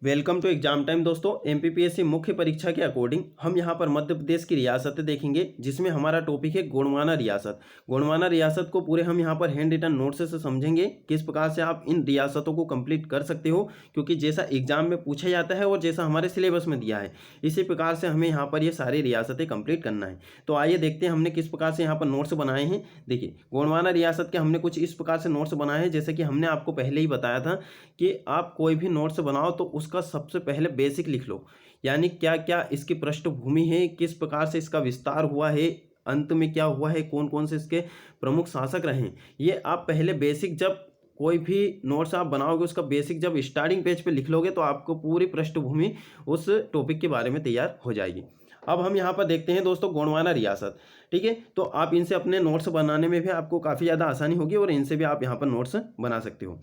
Welcome to exam time दोस्तों। MPPSC मुख्य परीक्षा के अकॉर्डिंग हम यहाँ पर मध्य प्रदेश की रियासतें देखेंगे, जिसमें हमारा टॉपिक है गोंडवाना रियासत। गोंडवाना रियासत को पूरे हम यहाँ पर हैंड रिटन नोट से समझेंगे, किस प्रकार से आप इन रियासतों को कंप्लीट कर सकते हो, क्योंकि जैसा एग्जाम में पूछा जाता है और जैसा हमारे सिलेबस में दिया है इसी प्रकार से हमें यहाँ पर ये सारी रियासतें कंप्लीट करना है। तो आइए देखते हैं हमने किस प्रकार से यहाँ पर नोट्स बनाए हैं। देखिए, गोंडवाना रियासत के हमने कुछ इस प्रकार से नोट्स बनाए हैं, जैसे कि हमने आपको पहले ही बताया था कि आप कोई भी नोट्स बनाओ तो उसका सबसे पहले बेसिक लिख लो, यानी क्या क्या इसकी पृष्ठभूमि है, किस प्रकार से इसका विस्तार हुआ है, अंत में क्या हुआ है, कौन कौन से इसके प्रमुख शासक रहे हैं। ये आप पहले बेसिक, जब कोई भी नोट्स आप बनाओगे उसका बेसिक जब स्टार्टिंग पेज पे लिख लोगे तो आपको पूरी पृष्ठभूमि उस टॉपिक के बारे में तैयार हो जाएगी। अब हम यहाँ पर देखते हैं दोस्तों गोंडवाना रियासत। ठीक है, तो आप इनसे अपने नोट्स बनाने में भी आपको काफ़ी ज़्यादा आसानी होगी और इनसे भी आप यहाँ पर नोट्स बना सकते हो।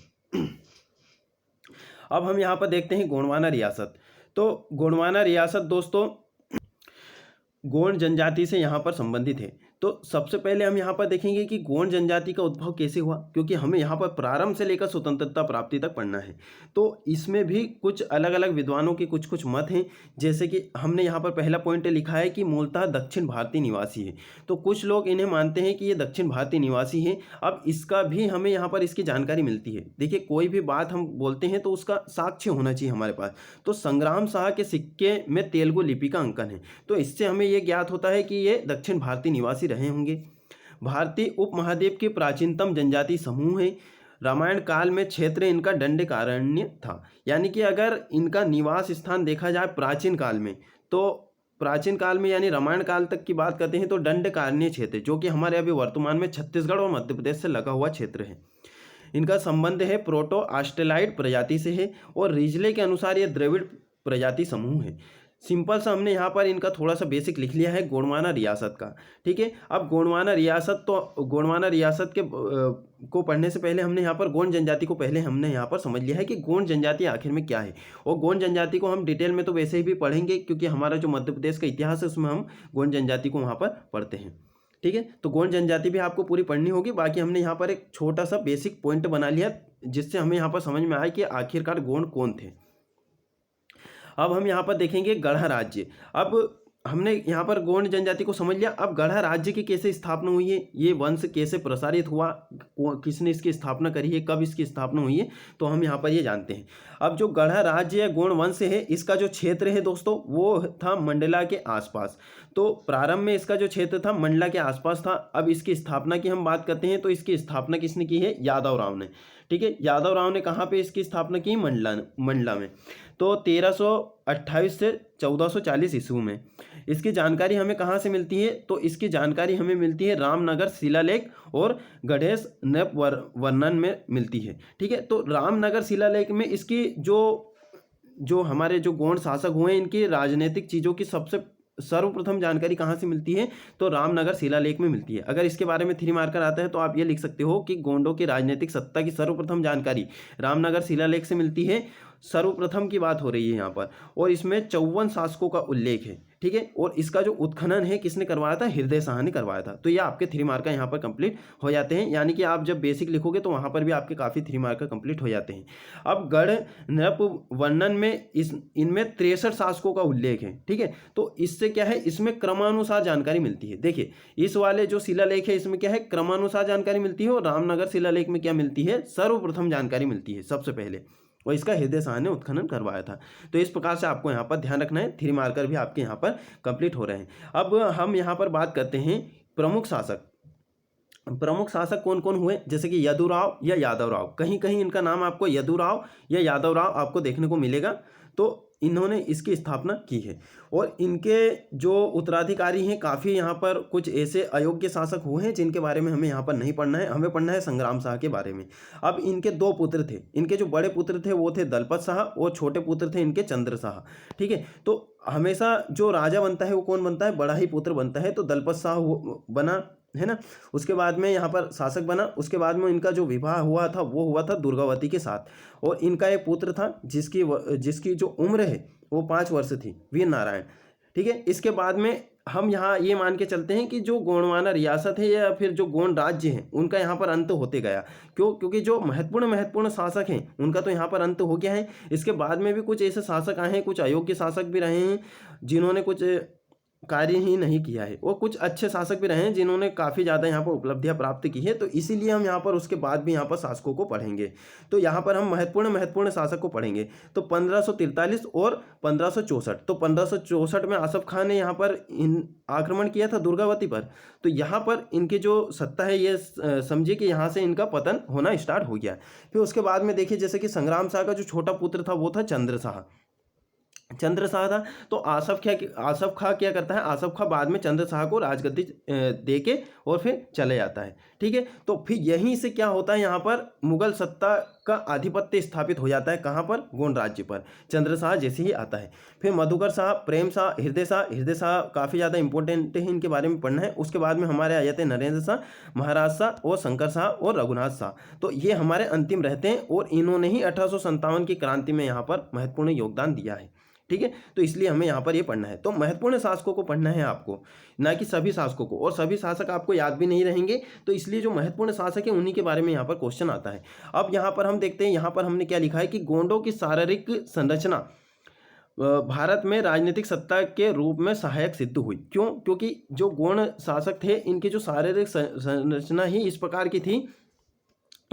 अब हम यहाँ पर देखते हैं गोंडवाना रियासत। तो गोंडवाना रियासत दोस्तों गोंड जनजाति से यहाँ पर संबंधित है। तो सबसे पहले हम यहाँ पर देखेंगे कि गोंड जनजाति का उद्भव कैसे हुआ, क्योंकि हमें यहाँ पर प्रारंभ से लेकर स्वतंत्रता प्राप्ति तक पढ़ना है। तो इसमें भी कुछ अलग अलग विद्वानों के कुछ कुछ मत हैं, जैसे कि हमने यहाँ पर पहला पॉइंट लिखा है कि मूलतः दक्षिण भारतीय निवासी है। तो कुछ लोग इन्हें मानते हैं कि ये दक्षिण भारतीय निवासी है। अब इसका भी हमें यहाँ पर इसकी जानकारी मिलती है। देखिए, कोई भी बात हम बोलते हैं तो उसका साक्ष्य होना चाहिए हमारे पास। तो संग्राम शाह के सिक्के में तेलुगु लिपि का अंकन है, तो इससे हमें ये ज्ञात होता है कि ये दक्षिण भारतीय निवासी रहे होंगे। भारतीय उपमहाद्वीप के प्राचीनतम जनजाति समूह है। रामायण काल में क्षेत्र इनका दंडकारण्य था, यानी कि अगर इनका निवास स्थान देखा जाए प्राचीन काल में, तो प्राचीन काल में यानी रामायण काल तक की बात करते हैं तो दंडकारण्य क्षेत्र, जो कि हमारे अभी वर्तमान में छत्तीसगढ़ और मध्य प्रदेश से लगा हुआ क्षेत्र है। इनका संबंध है प्रोटो ऑस्ट्रेलाइड प्रजाति से है और रिजले के अनुसार ये द्रविड़ प्रजाति समूह है। सिंपल सा हमने यहाँ पर इनका थोड़ा सा बेसिक लिख लिया है गोंडवाना रियासत का। ठीक है, अब गोंडवाना रियासत, तो गोंडवाना रियासत के को पढ़ने से पहले हमने यहाँ पर गोंड जनजाति को पहले हमने यहाँ पर समझ लिया है कि गोंड जनजाति आखिर में क्या है। और गोंड जनजाति को हम डिटेल में तो वैसे ही भी पढ़ेंगे, क्योंकि हमारा जो मध्य प्रदेश का इतिहास है उसमें हम गोंड जनजाति को वहाँ पर पढ़ते हैं। ठीक है, तो गोंड जनजाति भी आपको पूरी पढ़नी होगी। बाकी हमने यहाँ पर एक छोटा सा बेसिक पॉइंट बना लिया, जिससे हमें यहाँ पर समझ में आया कि आखिरकार गोंड कौन थे। अब हम यहाँ पर देखेंगे गढ़ा राज्य। अब हमने यहाँ पर गोंड जनजाति को समझ लिया। अब गढ़ा राज्य की कैसे स्थापना हुई है, ये वंश कैसे प्रसारित हुआ, किसने इसकी स्थापना करी है, कब इसकी स्थापना हुई है, तो हम यहाँ पर ये जानते हैं। अब जो गढ़ा राज्य या गोंड वंश है, इसका जो क्षेत्र है दोस्तों वो था मंडला के आसपास। तो प्रारंभ में इसका जो क्षेत्र था मंडला के आसपास था। अब इसकी स्थापना की हम बात करते हैं तो इसकी स्थापना किसने की है, यादव राव ने। ठीक है, यादव राव ने कहाँ पे इसकी स्थापना की, मंडला में। तो 1328 से 1440 ईस्वी में। इसकी जानकारी हमें कहाँ से मिलती है, तो इसकी जानकारी हमें मिलती है रामनगर शिलालेख और गणेश नृप वर्णन में मिलती है। ठीक है, तो रामनगर शिलालेख में इसकी जो हमारे जो गोंड शासक हुए इनकी राजनीतिक चीज़ों की सबसे सर्वप्रथम जानकारी कहाँ से मिलती है, तो रामनगर शिलालेख में मिलती है। अगर इसके बारे में 3 मार्कर आता है तो आप ये लिख सकते हो कि गोंडों की राजनीतिक सत्ता की सर्वप्रथम जानकारी रामनगर शिलालेख से मिलती है। सर्वप्रथम की बात हो रही है यहाँ पर, और इसमें 54 शासकों का उल्लेख है। ठीक है, और इसका जो उत्खनन है किसने करवाया था, हृदय शाह ने करवाया था। तो ये आपके 3 मार्कर यहाँ पर कंप्लीट हो जाते हैं, यानी कि आप जब बेसिक लिखोगे तो वहाँ पर भी आपके काफ़ी 3 मार्कर कंप्लीट हो जाते हैं। अब गढ़ नृप वर्णन में इनमें 63 शासकों का उल्लेख है। ठीक है, तो इससे क्या है, इसमें क्रमानुसार जानकारी मिलती है। देखिए, इस वाले जो शिलालेख है इसमें क्या है, क्रमानुसार जानकारी मिलती है, और रामनगर शिलालेख में क्या मिलती है, सर्वप्रथम जानकारी मिलती है सबसे पहले, और इसका हृदय शाह ने उत्खनन करवाया था। तो इस प्रकार से आपको यहाँ पर ध्यान रखना है। 3 मार्कर भी आपके यहाँ पर कंप्लीट हो रहे हैं। अब हम यहाँ पर बात करते हैं प्रमुख शासक। प्रमुख शासक कौन कौन हुए, जैसे कि यदुराव या यादव राव। कहीं कहीं इनका नाम आपको यदुराव या यादव राव आपको देखने को मिलेगा। तो इन्होंने इसकी स्थापना की है, और इनके जो उत्तराधिकारी हैं काफ़ी यहाँ पर कुछ ऐसे अयोग्य शासक हुए हैं जिनके बारे में हमें यहाँ पर नहीं पढ़ना है, हमें पढ़ना है संग्राम शाह के बारे में। अब इनके 2 पुत्र थे। इनके जो बड़े पुत्र थे वो थे दलपत शाह, और छोटे पुत्र थे इनके चंद्र शाह। ठीक है, तो हमेशा जो राजा बनता है वो कौन बनता है, बड़ा ही पुत्र बनता है। तो दलपत शाह बना, है ना। उसके बाद में यहाँ पर शासक बना। उसके बाद में इनका जो विवाह हुआ था वो हुआ था दुर्गावती के साथ, और इनका एक पुत्र था जिसकी जो उम्र है वो 5 वर्ष थी, वीर नारायण। ठीक है, इसके बाद में हम यहाँ ये मान के चलते हैं कि जो गोंडवाना रियासत है या फिर जो गोंड राज्य है उनका यहाँ पर अंत होते गया। क्योंकि जो महत्वपूर्ण शासक हैं उनका तो यहाँ पर अंत हो गया है। इसके बाद में भी कुछ ऐसे शासक आए हैं, कुछ अयोग्य शासक भी रहे हैं जिन्होंने कुछ कार्य ही नहीं किया है, और कुछ अच्छे शासक भी रहे हैं जिन्होंने काफ़ी ज़्यादा यहाँ पर उपलब्धियाँ प्राप्त की है। तो इसीलिए हम यहाँ पर उसके बाद भी यहाँ पर शासकों को पढ़ेंगे। तो यहाँ पर हम महत्वपूर्ण शासक को पढ़ेंगे। तो 1543 और 1564। तो 1564 में आसफ खान ने यहाँ पर आक्रमण किया था दुर्गावती पर। तो यहाँ पर इनकी जो सत्ता है ये समझिए कि यहाँ से इनका पतन होना स्टार्ट हो गया। फिर उसके बाद में देखिए जैसे कि संग्राम शाह का जो छोटा पुत्र था वो था चंद्र शाह था। तो आसफ खां क्या करता है, आसफ खां बाद में चंद्र शाह को राजगद्दी दे के और फिर चले जाता है। ठीक है, तो फिर यहीं से क्या होता है, यहाँ पर मुगल सत्ता का आधिपत्य स्थापित हो जाता है। कहाँ पर, गोंड राज्य पर, चंद्र शाह जैसे ही आता है। फिर मधुकर शाह, प्रेम शाह, हृदय शाह काफ़ी ज़्यादा इंपॉर्टेंट है, इनके बारे में पढ़ना है। उसके बाद में हमारे आ जाते हैं नरेंद्र शाह, महाराज शाह और शंकर शाह और रघुनाथ शाह। तो ये हमारे अंतिम रहते हैं और इन्होंने ही 1857 की क्रांति में यहाँ पर महत्वपूर्ण योगदान दिया है। ठीक है, तो इसलिए हमें यहाँ पर ये पढ़ना है। तो महत्वपूर्ण शासकों को पढ़ना है आपको, ना कि सभी शासकों को, और सभी शासक आपको याद भी नहीं रहेंगे। तो इसलिए जो महत्वपूर्ण शासक है उन्हीं के बारे में यहाँ पर क्वेश्चन आता है। अब यहाँ पर हम देखते हैं, यहाँ पर हमने क्या लिखा है कि गोंडों की शारीरिक संरचना भारत में राजनीतिक सत्ता के रूप में सहायक सिद्ध हुई। क्यों? क्योंकि जो गोंड शासक थे इनकी जो शारीरिक संरचना ही इस प्रकार की थी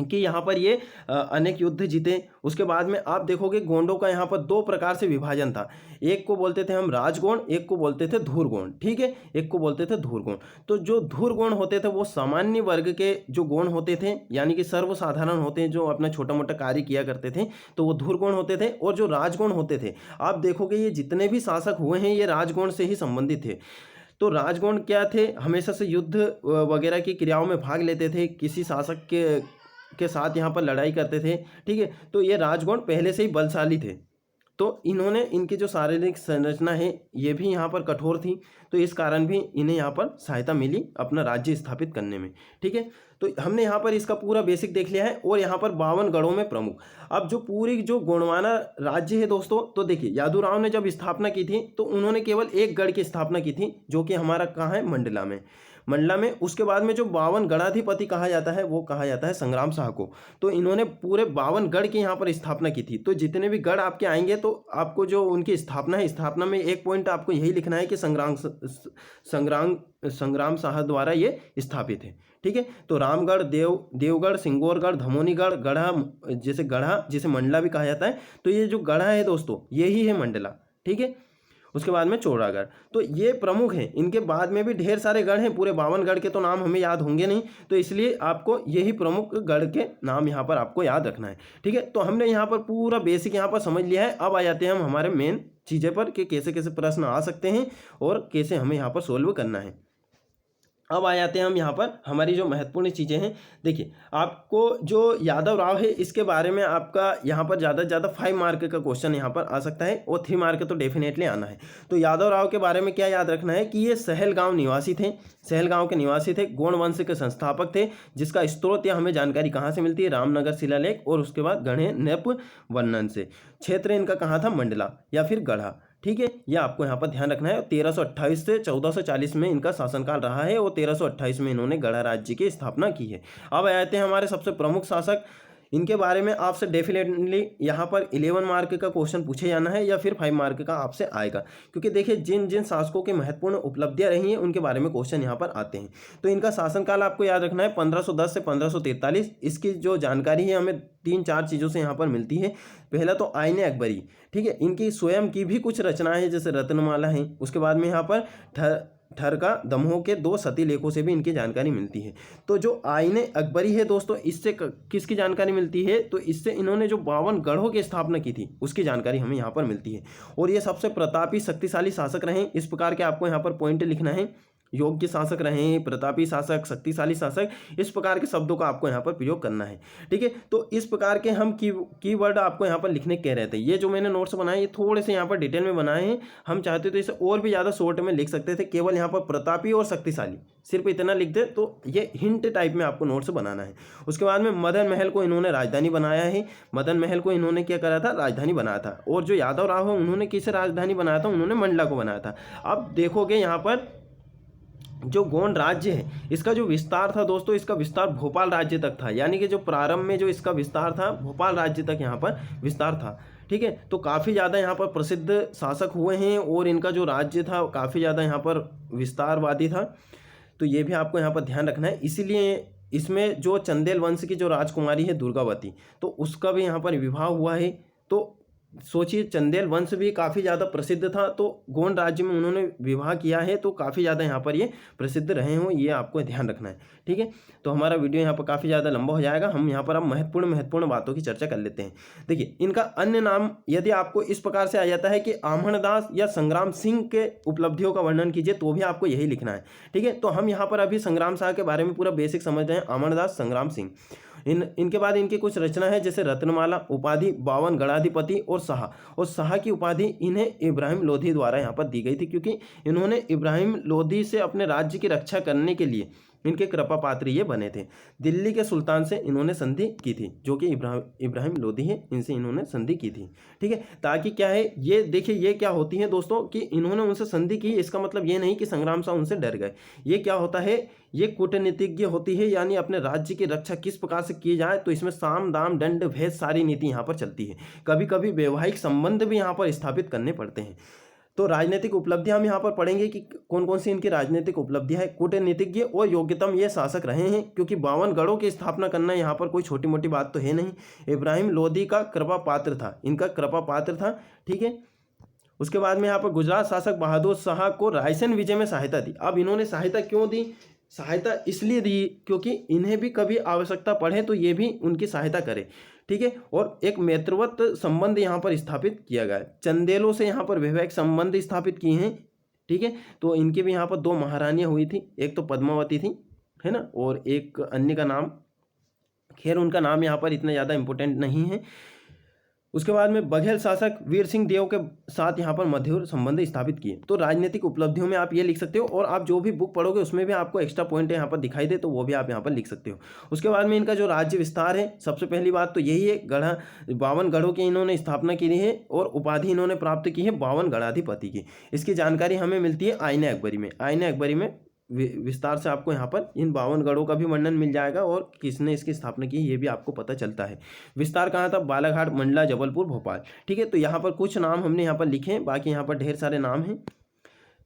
कि यहाँ पर ये अनेक युद्ध जीते। उसके बाद में आप देखोगे गोंडों का यहाँ पर दो प्रकार से विभाजन था। एक को बोलते थे हम राजगोंड, एक को बोलते थे धूरगोंड। ठीक है, एक को बोलते थे धूरगोंड। तो जो धूरगोंड होते थे वो सामान्य वर्ग के जो गोंड होते थे, यानी कि सर्वसाधारण होते हैं, जो अपना छोटा मोटा कार्य किया करते थे, तो वो धूरगोंड होते थे। और जो राजगोंड होते थे, आप देखोगे ये जितने भी शासक हुए हैं ये राजगोंड से ही संबंधित थे। तो राजगोंड क्या थे, हमेशा से युद्ध वगैरह की क्रियाओं में भाग लेते थे, किसी शासक के साथ यहाँ पर लड़ाई करते थे। ठीक है, तो ये राजगोंड पहले से ही बलशाली थे। तो इन्होंने, इनकी जो शारीरिक संरचना है ये भी यहाँ पर कठोर थी, तो इस कारण भी इन्हें यहाँ पर सहायता मिली अपना राज्य स्थापित करने में। ठीक है, तो हमने यहाँ पर इसका पूरा बेसिक देख लिया है। और यहाँ पर 52 गढ़ों में प्रमुख, अब जो पूरी जो गोंडवाना राज्य है दोस्तों, तो देखिए यादूराव ने जब स्थापना की थी तो उन्होंने केवल एक गढ़ की स्थापना की थी, जो कि हमारा कहाँ है, मंडला में। उसके बाद में जो 52 गढ़ाधिपति कहा जाता है वो कहा जाता है संग्राम शाह को। तो इन्होंने पूरे 52 गढ़ की यहाँ पर स्थापना की थी। तो जितने भी गढ़ आपके आएंगे तो आपको जो उनकी स्थापना है, स्थापना में एक पॉइंट आपको यही लिखना है कि संग्राम शाह द्वारा ये स्थापित है। ठीक है, तो रामगढ़, देवगढ़, सिंगोरगढ़, धमोनीगढ़, गढ़ा जिसे मंडला भी कहा जाता है। तो ये जो गढ़ा है दोस्तों यही है मंडला। ठीक है, उसके बाद में चौड़ागढ़। तो ये प्रमुख हैं। इनके बाद में भी ढेर सारे गढ़ हैं, पूरे 52 गढ़ के तो नाम हमें याद होंगे नहीं, तो इसलिए आपको यही प्रमुख गढ़ के नाम यहाँ पर आपको याद रखना है। ठीक है, तो हमने यहाँ पर पूरा बेसिक यहाँ पर समझ लिया है। अब आ जाते हैं हम हमारे मेन चीज़ें पर कि कैसे कैसे प्रश्न आ सकते हैं और कैसे हमें यहाँ पर सोल्व करना है। अब आ जाते हैं हम यहाँ पर हमारी जो महत्वपूर्ण चीज़ें हैं। देखिए, आपको जो यादव राव है इसके बारे में आपका यहाँ पर ज़्यादा से ज़्यादा 5 मार्क का क्वेश्चन यहाँ पर आ सकता है, और 3 मार्क तो डेफिनेटली आना है। तो यादव राव के बारे में क्या याद रखना है कि ये सहलगांव निवासी थे, सहलगांव के निवासी थे, गोंड वंश के संस्थापक थे, जिसका स्त्रोत या हमें जानकारी कहाँ से मिलती है, रामनगर शिलालेख और उसके बाद गढ़े नृप वर्णन से। क्षेत्र इनका कहाँ था, मंडला या फिर गढ़ा। ठीक है, यह आपको यहाँ पर ध्यान रखना है। 1328 से 1440 में इनका शासनकाल रहा है और 1328 में इन्होंने गढ़ा राज्य की स्थापना की है। अब आते हैं हमारे सबसे प्रमुख शासक। इनके बारे में आपसे डेफिनेटली यहाँ पर 11 मार्क का क्वेश्चन पूछे जाना है या फिर 5 मार्क का आपसे आएगा, क्योंकि देखिए जिन जिन शासकों की महत्वपूर्ण उपलब्धियां रही हैं उनके बारे में क्वेश्चन यहाँ पर आते हैं। तो इनका शासनकाल आपको याद रखना है 1510 से 1543। इसकी जो जानकारी है हमें 3-4 चीज़ों से यहाँ पर मिलती है। पहला तो आईने अकबरी। ठीक है, इनकी स्वयं की भी कुछ रचनाएं हैं जैसे रत्नमाला है। उसके बाद में यहाँ पर ठरका दमोह के 2 सती लेखों से भी इनकी जानकारी मिलती है। तो जो आईने अकबरी है दोस्तों, इससे किसकी जानकारी मिलती है, तो इससे इन्होंने जो 52 गढ़ों की स्थापना की थी उसकी जानकारी हमें यहाँ पर मिलती है। और ये सबसे प्रतापी शक्तिशाली शासक रहे, इस प्रकार के आपको यहाँ पर पॉइंट लिखना है। योग्य शासक रहे, प्रतापी शासक, शक्तिशाली शासक, इस प्रकार के शब्दों का आपको यहाँ पर प्रयोग करना है। ठीक है, तो इस प्रकार के हम कीवर्ड आपको यहाँ पर लिखने कह रहे थे। ये जो मैंने नोट्स बनाए ये थोड़े से यहाँ पर डिटेल में बनाए हैं। हम चाहते तो इसे और भी ज़्यादा शॉर्ट में लिख सकते थे, केवल यहाँ पर प्रतापी और शक्तिशाली सिर्फ इतना लिख दे, तो ये हिंट टाइप में आपको नोट्स बनाना है। उसके बाद में मदन महल को इन्होंने राजधानी बनाया है। मदन महल को इन्होंने क्या करा था, राजधानी बनाया था। और जो यादव राव है उन्होंने किसे राजधानी बनाया था, उन्होंने मंडला को बनाया था। अब देखोगे यहाँ पर जो गोंड राज्य है इसका जो विस्तार था दोस्तों, इसका विस्तार भोपाल राज्य तक था, यानी कि जो प्रारंभ में जो इसका विस्तार था भोपाल राज्य तक यहाँ पर विस्तार था। ठीक है, तो काफ़ी ज़्यादा यहाँ पर प्रसिद्ध शासक हुए हैं और इनका जो राज्य था काफ़ी ज़्यादा यहाँ पर विस्तारवादी था। तो ये भी आपको यहाँ पर ध्यान रखना है। इसीलिए इसमें जो चंदेल वंश की जो राजकुमारी है दुर्गावती, तो उसका भी यहाँ पर विवाह हुआ है। तो सोचिए चंदेल वंश भी काफ़ी ज़्यादा प्रसिद्ध था, तो गोंड राज्य में उन्होंने विवाह किया है, तो काफ़ी ज़्यादा यहाँ पर ये प्रसिद्ध रहे हों, ये आपको ध्यान रखना है। ठीक है, तो हमारा वीडियो यहाँ पर काफ़ी ज़्यादा लंबा हो जाएगा, हम यहाँ पर अब महत्वपूर्ण बातों की चर्चा कर लेते हैं। देखिए इनका अन्य नाम यदि आपको इस प्रकार से आ जाता है कि आमणदास या संग्राम सिंह के उपलब्धियों का वर्णन कीजिए, तो भी आपको यही लिखना है। ठीक है, तो हम यहाँ पर अभी संग्राम शाह के बारे में पूरा बेसिक समझ रहे हैं, आमणदास संग्राम सिंह। इनके बाद इनकी कुछ रचना है, जैसे रत्नमाला, उपाधि, 52 गणाधिपति और शाह की उपाधि इन्हें इब्राहिम लोधी द्वारा यहाँ पर दी गई थी, क्योंकि इन्होंने इब्राहिम लोधी से अपने राज्य की रक्षा करने के लिए इनके कृपा पात्र ये बने थे। दिल्ली के सुल्तान से इन्होंने संधि की थी, जो कि इब्राहिम लोधी है, इनसे इन्होंने संधि की थी। ठीक है, ताकि क्या है, ये देखिए ये क्या होती है दोस्तों कि इन्होंने उनसे संधि की, इसका मतलब ये नहीं कि संग्राम शाह उनसे डर गए। ये क्या होता है, ये कूटनीतिज्ञ होती है, यानी अपने राज्य की रक्षा किस प्रकार से की जाए, तो इसमें साम दाम दंड भेद सारी नीति यहाँ पर चलती है। कभी कभी वैवाहिक संबंध भी यहाँ पर स्थापित करने पड़ते हैं। तो राजनीतिक उपलब्धियां हम यहाँ पर पढ़ेंगे कि कौन कौन सी इनकी राजनीतिक उपलब्धियां हैं। कूटनीतिज्ञ और योग्यतम ये शासक रहे हैं, क्योंकि 52 गढ़ों की स्थापना करना यहाँ पर कोई छोटी मोटी बात तो है नहीं। इब्राहिम लोधी का कृपा पात्र था, इनका कृपा पात्र था। ठीक है, उसके बाद में यहाँ पर गुजरात शासक बहादुर शाह को रायसेन विजय में सहायता दी। अब इन्होंने सहायता क्यों दी, सहायता इसलिए दी क्योंकि इन्हें भी कभी आवश्यकता पड़े तो ये भी उनकी सहायता करे। ठीक है, और एक मैत्रवत संबंध यहाँ पर स्थापित किया गया, चंदेलों से यहाँ पर वैवाहिक संबंध स्थापित किए हैं। ठीक है, तो इनके भी यहाँ पर 2 महारानियाँ हुई थी, एक तो पद्मावती थी, है ना, और एक अन्य का नाम, खैर उनका नाम यहाँ पर इतना ज़्यादा इंपॉर्टेंट नहीं है। उसके बाद में बघेल शासक वीर सिंह देव के साथ यहाँ पर मधुर संबंध स्थापित किए। तो राजनीतिक उपलब्धियों में आप ये लिख सकते हो, और आप जो भी बुक पढ़ोगे उसमें भी आपको एक्स्ट्रा पॉइंट यहाँ पर दिखाई दे तो वो भी आप यहाँ पर लिख सकते हो। उसके बाद में इनका जो राज्य विस्तार है, सबसे पहली बात तो यही है, 52 गढ़ों की इन्होंने स्थापना की है और उपाधि इन्होंने प्राप्त की है 52 गणाधिपति की। इसकी जानकारी हमें मिलती है आईने अकबरी में। आईने अकबरी में विस्तार से आपको यहाँ पर इन 52 गढ़ों का भी वर्णन मिल जाएगा और किसने इसकी स्थापना की ये भी आपको पता चलता है। विस्तार कहाँ था, बालाघाट, मंडला, जबलपुर, भोपाल। ठीक है, तो यहाँ पर कुछ नाम हमने यहाँ पर लिखे हैं, बाकी यहाँ पर ढेर सारे नाम हैं।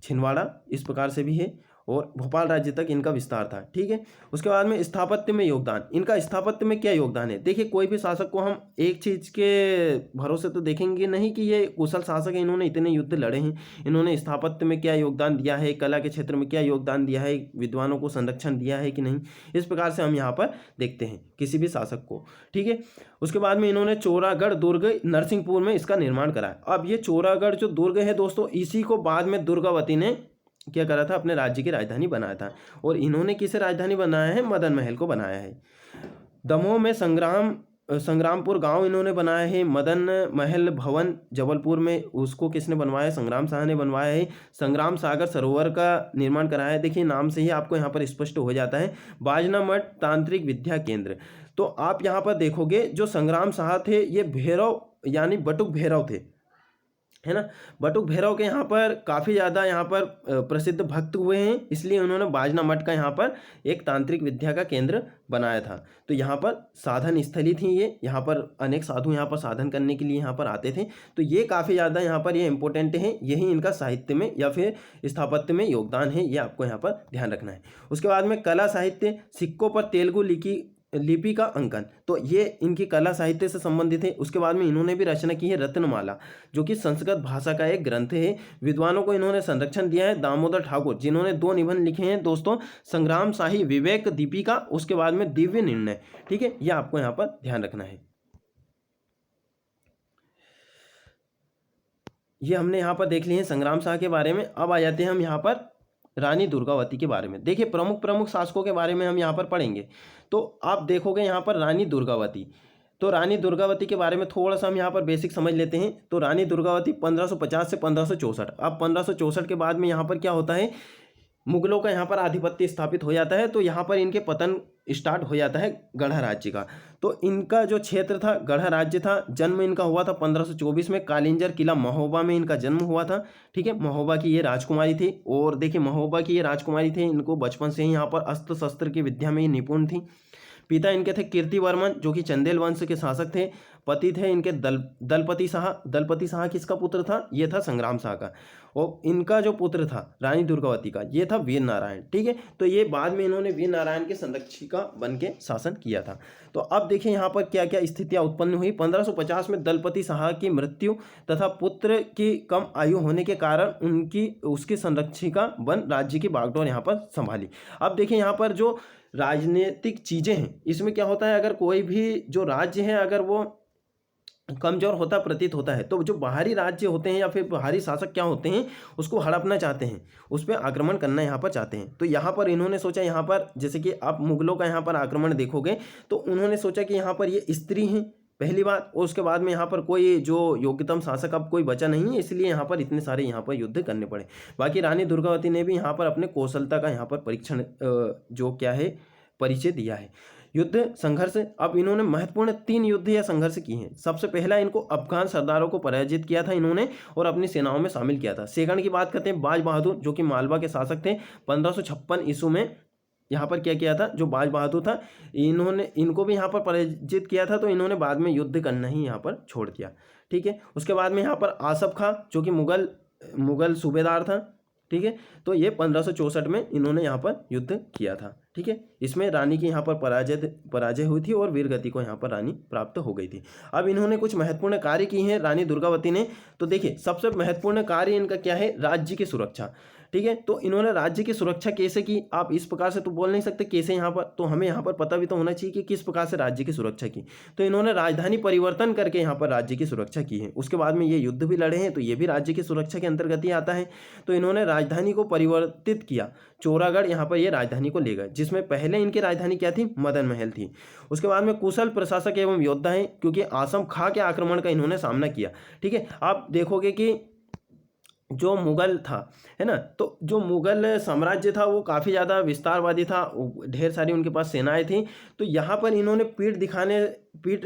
छिंदवाड़ा इस प्रकार से भी है, और भोपाल राज्य तक इनका विस्तार था। ठीक है, उसके बाद में स्थापत्य में योगदान, इनका स्थापत्य में क्या योगदान है। देखिए कोई भी शासक को हम एक चीज़ के भरोसे तो देखेंगे नहीं कि ये कुशल शासक है, इन्होंने इतने युद्ध लड़े हैं, इन्होंने स्थापत्य में क्या योगदान दिया है, कला के क्षेत्र में क्या योगदान दिया है, विद्वानों को संरक्षण दिया है कि नहीं, इस प्रकार से हम यहाँ पर देखते हैं किसी भी शासक को। ठीक है, उसके बाद में इन्होंने चोरागढ़ दुर्ग नरसिंहपुर में इसका निर्माण कराया। अब ये चोरागढ़ जो दुर्ग है दोस्तों, इसी को बाद में दुर्गावती ने क्या करा था, अपने राज्य की राजधानी बनाया था। और इन्होंने किसे राजधानी बनाया है, मदन महल को बनाया है। दमोह में संग्रामपुर गांव इन्होंने बनाया है। मदन महल भवन जबलपुर में, उसको किसने बनवाया, संग्राम शाह ने बनवाया है। संग्राम सागर सरोवर का निर्माण कराया है। देखिए नाम से ही आपको यहाँ पर स्पष्ट हो जाता है। बाजना मठ तांत्रिक विद्या केंद्र। तो आप यहाँ पर देखोगे जो संग्राम शाह थे ये भैरव यानी बटुक भैरव थे, है ना। बटुक भैरव के यहाँ पर काफ़ी ज़्यादा यहाँ पर प्रसिद्ध भक्त हुए हैं, इसलिए उन्होंने बाजना मठ का यहाँ पर एक तांत्रिक विद्या का केंद्र बनाया था। तो यहाँ पर साधन स्थली थी ये, यहाँ पर अनेक साधु यहाँ पर साधन करने के लिए यहाँ पर आते थे। तो ये काफ़ी ज़्यादा यहाँ पर ये इंपॉर्टेंट है, यही इनका साहित्य में या फिर स्थापत्य में योगदान है, ये आपको यहाँ पर ध्यान रखना है। उसके बाद में कला साहित्य, सिक्कों पर तेलुगु लिपि का अंकन, तो ये इनकी कला साहित्य से संबंधित है। उसके बाद में इन्होंने भी रचना की है रत्नमाला, जो कि संस्कृत भाषा का एक ग्रंथ है। विद्वानों को इन्होंने संरक्षण दिया है। दामोदर ठाकुर जिन्होंने 2 निबंध लिखे हैं दोस्तों, संग्राम शाही विवेक दीपिका, उसके बाद में दिव्य निर्णय। ठीक है, यह आपको यहाँ पर ध्यान रखना है। ये हमने यहाँ पर देख लिए हैं संग्राम शाह के बारे में। अब आ जाते हैं हम यहाँ पर रानी दुर्गावती के बारे में। देखिए प्रमुख शासकों के बारे में हम यहाँ पर पढ़ेंगे। तो आप देखोगे यहाँ पर रानी दुर्गावती, तो रानी दुर्गावती के बारे में थोड़ा सा हम यहाँ पर बेसिक समझ लेते हैं। तो रानी दुर्गावती 1550 से 1564। अब 1564 के बाद में यहाँ पर क्या होता है, मुगलों का यहाँ पर आधिपत्य स्थापित हो जाता है। तो यहाँ पर इनके पतन स्टार्ट हो जाता है गढ़ राज्य का। तो इनका जो क्षेत्र था गढ़ राज्य था, जन्म इनका हुआ था 1524 में, कालिंजर किला महोबा में इनका जन्म हुआ था। ठीक है, महोबा की ये राजकुमारी थी। और देखिए महोबा की ये राजकुमारी थी, इनको बचपन से ही यहाँ पर अस्त्र शस्त्र की विद्या में ही निपुण थी। पिता इनके थे कीर्तिवर्मन जो कि चंदेल वंश के शासक थे। पति थे इनके दलपति शाह। दलपति शाह किसका पुत्र था? ये था संग्राम शाह का। और इनका जो पुत्र था रानी दुर्गावती का, ये था वीर नारायण। ठीक है, तो ये बाद में इन्होंने वीर नारायण के संरक्षिका बन के शासन किया था। तो अब देखिए यहाँ पर क्या क्या स्थितियाँ उत्पन्न हुई। 1550 में दलपति शाह की मृत्यु तथा पुत्र की कम आयु होने के कारण उसकी संरक्षिका बन राज्य की बागडोर यहाँ पर संभाली। अब देखिए यहाँ पर जो राजनीतिक चीज़ें हैं, इसमें क्या होता है, अगर कोई भी जो राज्य है अगर वो कमजोर होता प्रतीत होता है, तो जो बाहरी राज्य होते हैं या फिर बाहरी शासक क्या होते हैं, उसको हड़पना चाहते हैं, उस पर आक्रमण करना यहाँ पर चाहते हैं। तो यहाँ पर इन्होंने सोचा, यहाँ पर जैसे कि आप मुगलों का यहाँ पर आक्रमण देखोगे तो उन्होंने सोचा कि यहाँ पर ये स्त्री हैं पहली बात, और उसके बाद में यहाँ पर कोई जो योग्यतम शासक अब कोई बचा नहीं है, इसलिए यहाँ पर इतने सारे यहाँ पर युद्ध करने पड़े। बाकी रानी दुर्गावती ने भी यहाँ पर अपने कौशलता का यहाँ पर परीक्षण जो क्या है परिचय दिया है। युद्ध संघर्ष, अब इन्होंने महत्वपूर्ण 3 युद्ध या संघर्ष किए हैं। सबसे पहला इनको अफगान सरदारों को पराजित किया था इन्होंने और अपनी सेनाओं में शामिल किया था। सेकंड की बात करते हैं, बाज बहादुर जो कि मालवा के शासक थे, 1556 ईस्वी में यहाँ पर क्या किया था, जो बाज बहादुर था इनको भी यहाँ पर पराजित किया था। तो इन्होंने बाद में युद्ध करना ही यहाँ पर छोड़ दिया। ठीक है, उसके बाद में यहाँ पर आसफ खां जो कि मुगल सूबेदार था। ठीक है, तो ये 1564 में इन्होंने यहाँ पर युद्ध किया था। ठीक है, इसमें रानी की यहाँ पर पराजय हुई थी और वीरगति को यहाँ पर रानी प्राप्त हो गई थी। अब इन्होंने कुछ महत्वपूर्ण कार्य किए हैं रानी दुर्गावती ने। तो देखिए सबसे महत्वपूर्ण कार्य इनका क्या है, राज्य की सुरक्षा। ठीक है, तो इन्होंने राज्य की सुरक्षा कैसे की, आप इस प्रकार से तो बोल नहीं सकते कैसे यहाँ पर, तो हमें यहाँ पर पता भी तो होना चाहिए कि किस प्रकार से राज्य की सुरक्षा की। तो इन्होंने राजधानी परिवर्तन करके यहाँ पर राज्य की सुरक्षा की है। उसके बाद में ये युद्ध भी लड़े हैं, तो ये भी राज्य की सुरक्षा के अंतर्गत ही आता है। तो इन्होंने राजधानी को परिवर्तित किया, चौरागढ़ यहाँ पर ये राजधानी को ले गए, जिसमें पहले इनकी राजधानी क्या थी, मदन महल थी। उसके बाद में कुशल प्रशासक एवं योद्धा हैं, क्योंकि आसम खां के आक्रमण का इन्होंने सामना किया। ठीक है, आप देखोगे कि जो मुगल था, है ना, तो जो मुगल साम्राज्य था वो काफ़ी ज़्यादा विस्तारवादी था, ढेर सारी उनके पास सेनाएं थी। तो यहाँ पर इन्होंने पीठ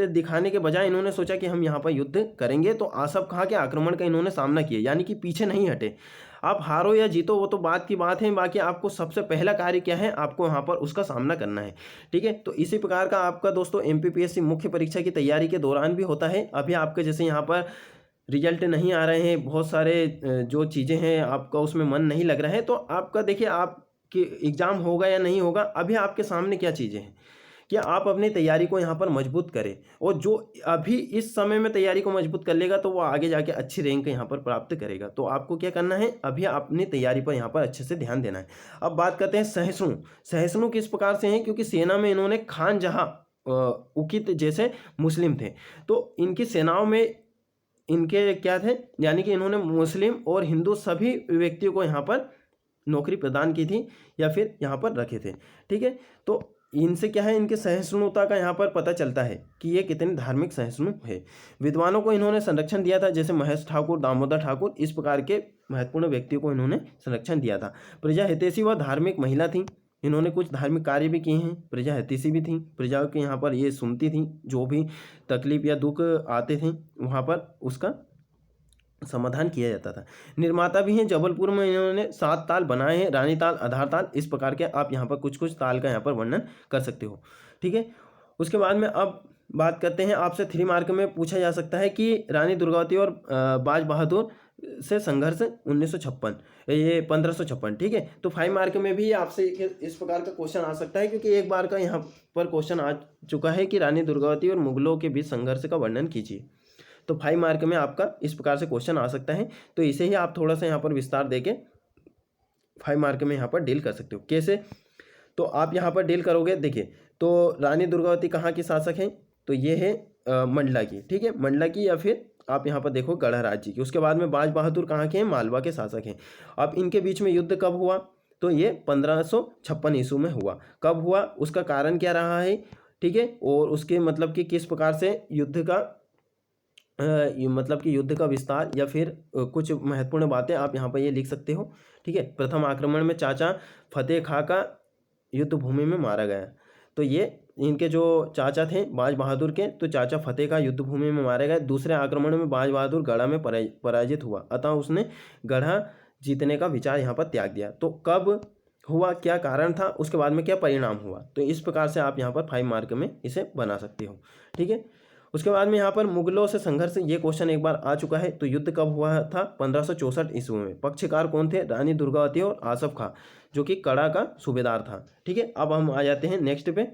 दिखाने के बजाय इन्होंने सोचा कि हम यहाँ पर युद्ध करेंगे। तो आसफ खां के आक्रमण का इन्होंने सामना किया, यानी कि पीछे नहीं हटे। आप हारो या जीतो वो तो बात की बात है, बाकी आपको सबसे पहला कार्य क्या है, आपको वहाँ पर उसका सामना करना है। ठीक है, तो इसी प्रकार का आपका दोस्तों MPPSC मुख्य परीक्षा की तैयारी के दौरान भी होता है। अभी आपके जैसे यहाँ पर रिजल्ट नहीं आ रहे हैं, बहुत सारे जो चीज़ें हैं आपका उसमें मन नहीं लग रहा है, तो आपका देखिए आपके एग्ज़ाम होगा या नहीं होगा, अभी आपके सामने क्या चीज़ें हैं कि आप अपनी तैयारी को यहाँ पर मजबूत करें। और जो अभी इस समय में तैयारी को मजबूत कर लेगा तो वो आगे जाके अच्छी रैंक यहाँ पर प्राप्त करेगा। तो आपको क्या करना है, अभी अपनी तैयारी पर यहाँ पर अच्छे से ध्यान देना है। अब बात करते हैं सहिष्णु किस प्रकार से हैं, क्योंकि सेना में इन्होंने खान जहाँ उकित जैसे मुस्लिम थे, तो इनकी सेनाओं में इनके क्या थे, यानी कि इन्होंने मुस्लिम और हिंदू सभी व्यक्तियों को यहाँ पर नौकरी प्रदान की थी या फिर यहाँ पर रखे थे। ठीक है, तो इनसे क्या है, इनके सहिष्णुता का यहाँ पर पता चलता है कि ये कितने धार्मिक सहिष्णु है। विद्वानों को इन्होंने संरक्षण दिया था, जैसे महेश ठाकुर, दामोदर ठाकुर, इस प्रकार के महत्वपूर्ण व्यक्तियों को इन्होंने संरक्षण दिया था। प्रजा हितैषी व धार्मिक महिला थी, इन्होंने कुछ धार्मिक कार्य भी किए हैं। प्रजा हितैषी भी थी, प्रजाओं के यहाँ पर ये सुनती थी, जो भी तकलीफ या दुख आते थे वहाँ पर उसका समाधान किया जाता था। निर्माता भी हैं, जबलपुर में इन्होंने 7 ताल बनाए हैं, रानी ताल, आधार ताल, इस प्रकार के आप यहाँ पर कुछ ताल का यहाँ पर वर्णन कर सकते हो। ठीक है, उसके बाद में अब बात करते हैं, आपसे 3 मार्क में पूछा जा सकता है कि रानी दुर्गावती और बाज बहादुर से संघर्ष 1956, ये 1556। ठीक है, तो 5 मार्क में भी आपसे इस प्रकार का क्वेश्चन आ सकता है, क्योंकि एक बार का यहाँ पर क्वेश्चन आ चुका है कि रानी दुर्गावती और मुगलों के बीच संघर्ष का वर्णन कीजिए। तो 5 मार्क में आपका इस प्रकार से क्वेश्चन आ सकता है। तो इसे ही आप थोड़ा सा यहाँ पर विस्तार देके 5 मार्क में यहाँ पर डील कर सकते हो। कैसे, तो आप यहाँ पर डील करोगे, देखिए तो रानी दुर्गावती कहाँ की शासक हैं, तो ये है मंडला की। ठीक है, मंडला की, या फिर आप यहाँ पर देखो गढ़ राज्य की। उसके बाद में बाज बहादुर कहाँ के हैं, मालवा के शासक हैं। अब इनके बीच में युद्ध कब हुआ, तो ये 1556 ईस्वी में हुआ। कब हुआ, उसका कारण क्या रहा है, ठीक है, और उसके मतलब कि किस प्रकार से युद्ध का मतलब कि युद्ध का विस्तार या फिर कुछ महत्वपूर्ण बातें आप यहाँ पर ये लिख सकते हो। ठीक है, प्रथम आक्रमण में चाचा फतेह खां का युद्ध भूमि में मारा गया। तो ये इनके जो चाचा थे बाज बहादुर के, तो चाचा फतेह का युद्ध भूमि में मारे गए। दूसरे आक्रमण में बाज बहादुर गढ़ा में पराजित हुआ, अतः उसने गढ़ा जीतने का विचार यहाँ पर त्याग दिया। तो कब हुआ, क्या कारण था, उसके बाद में क्या परिणाम हुआ, तो इस प्रकार से आप यहाँ पर 5 मार्क में इसे बना सकते हो। ठीक है, उसके बाद में यहाँ पर मुगलों से संघर्ष, ये क्वेश्चन एक बार आ चुका है। तो युद्ध कब हुआ था, 1564 ईस्वी में। पक्षकार कौन थे, रानी दुर्गावती और आसफ खां, जो कि कड़ा का सूबेदार था। ठीक है, अब हम आ जाते हैं नेक्स्ट पे।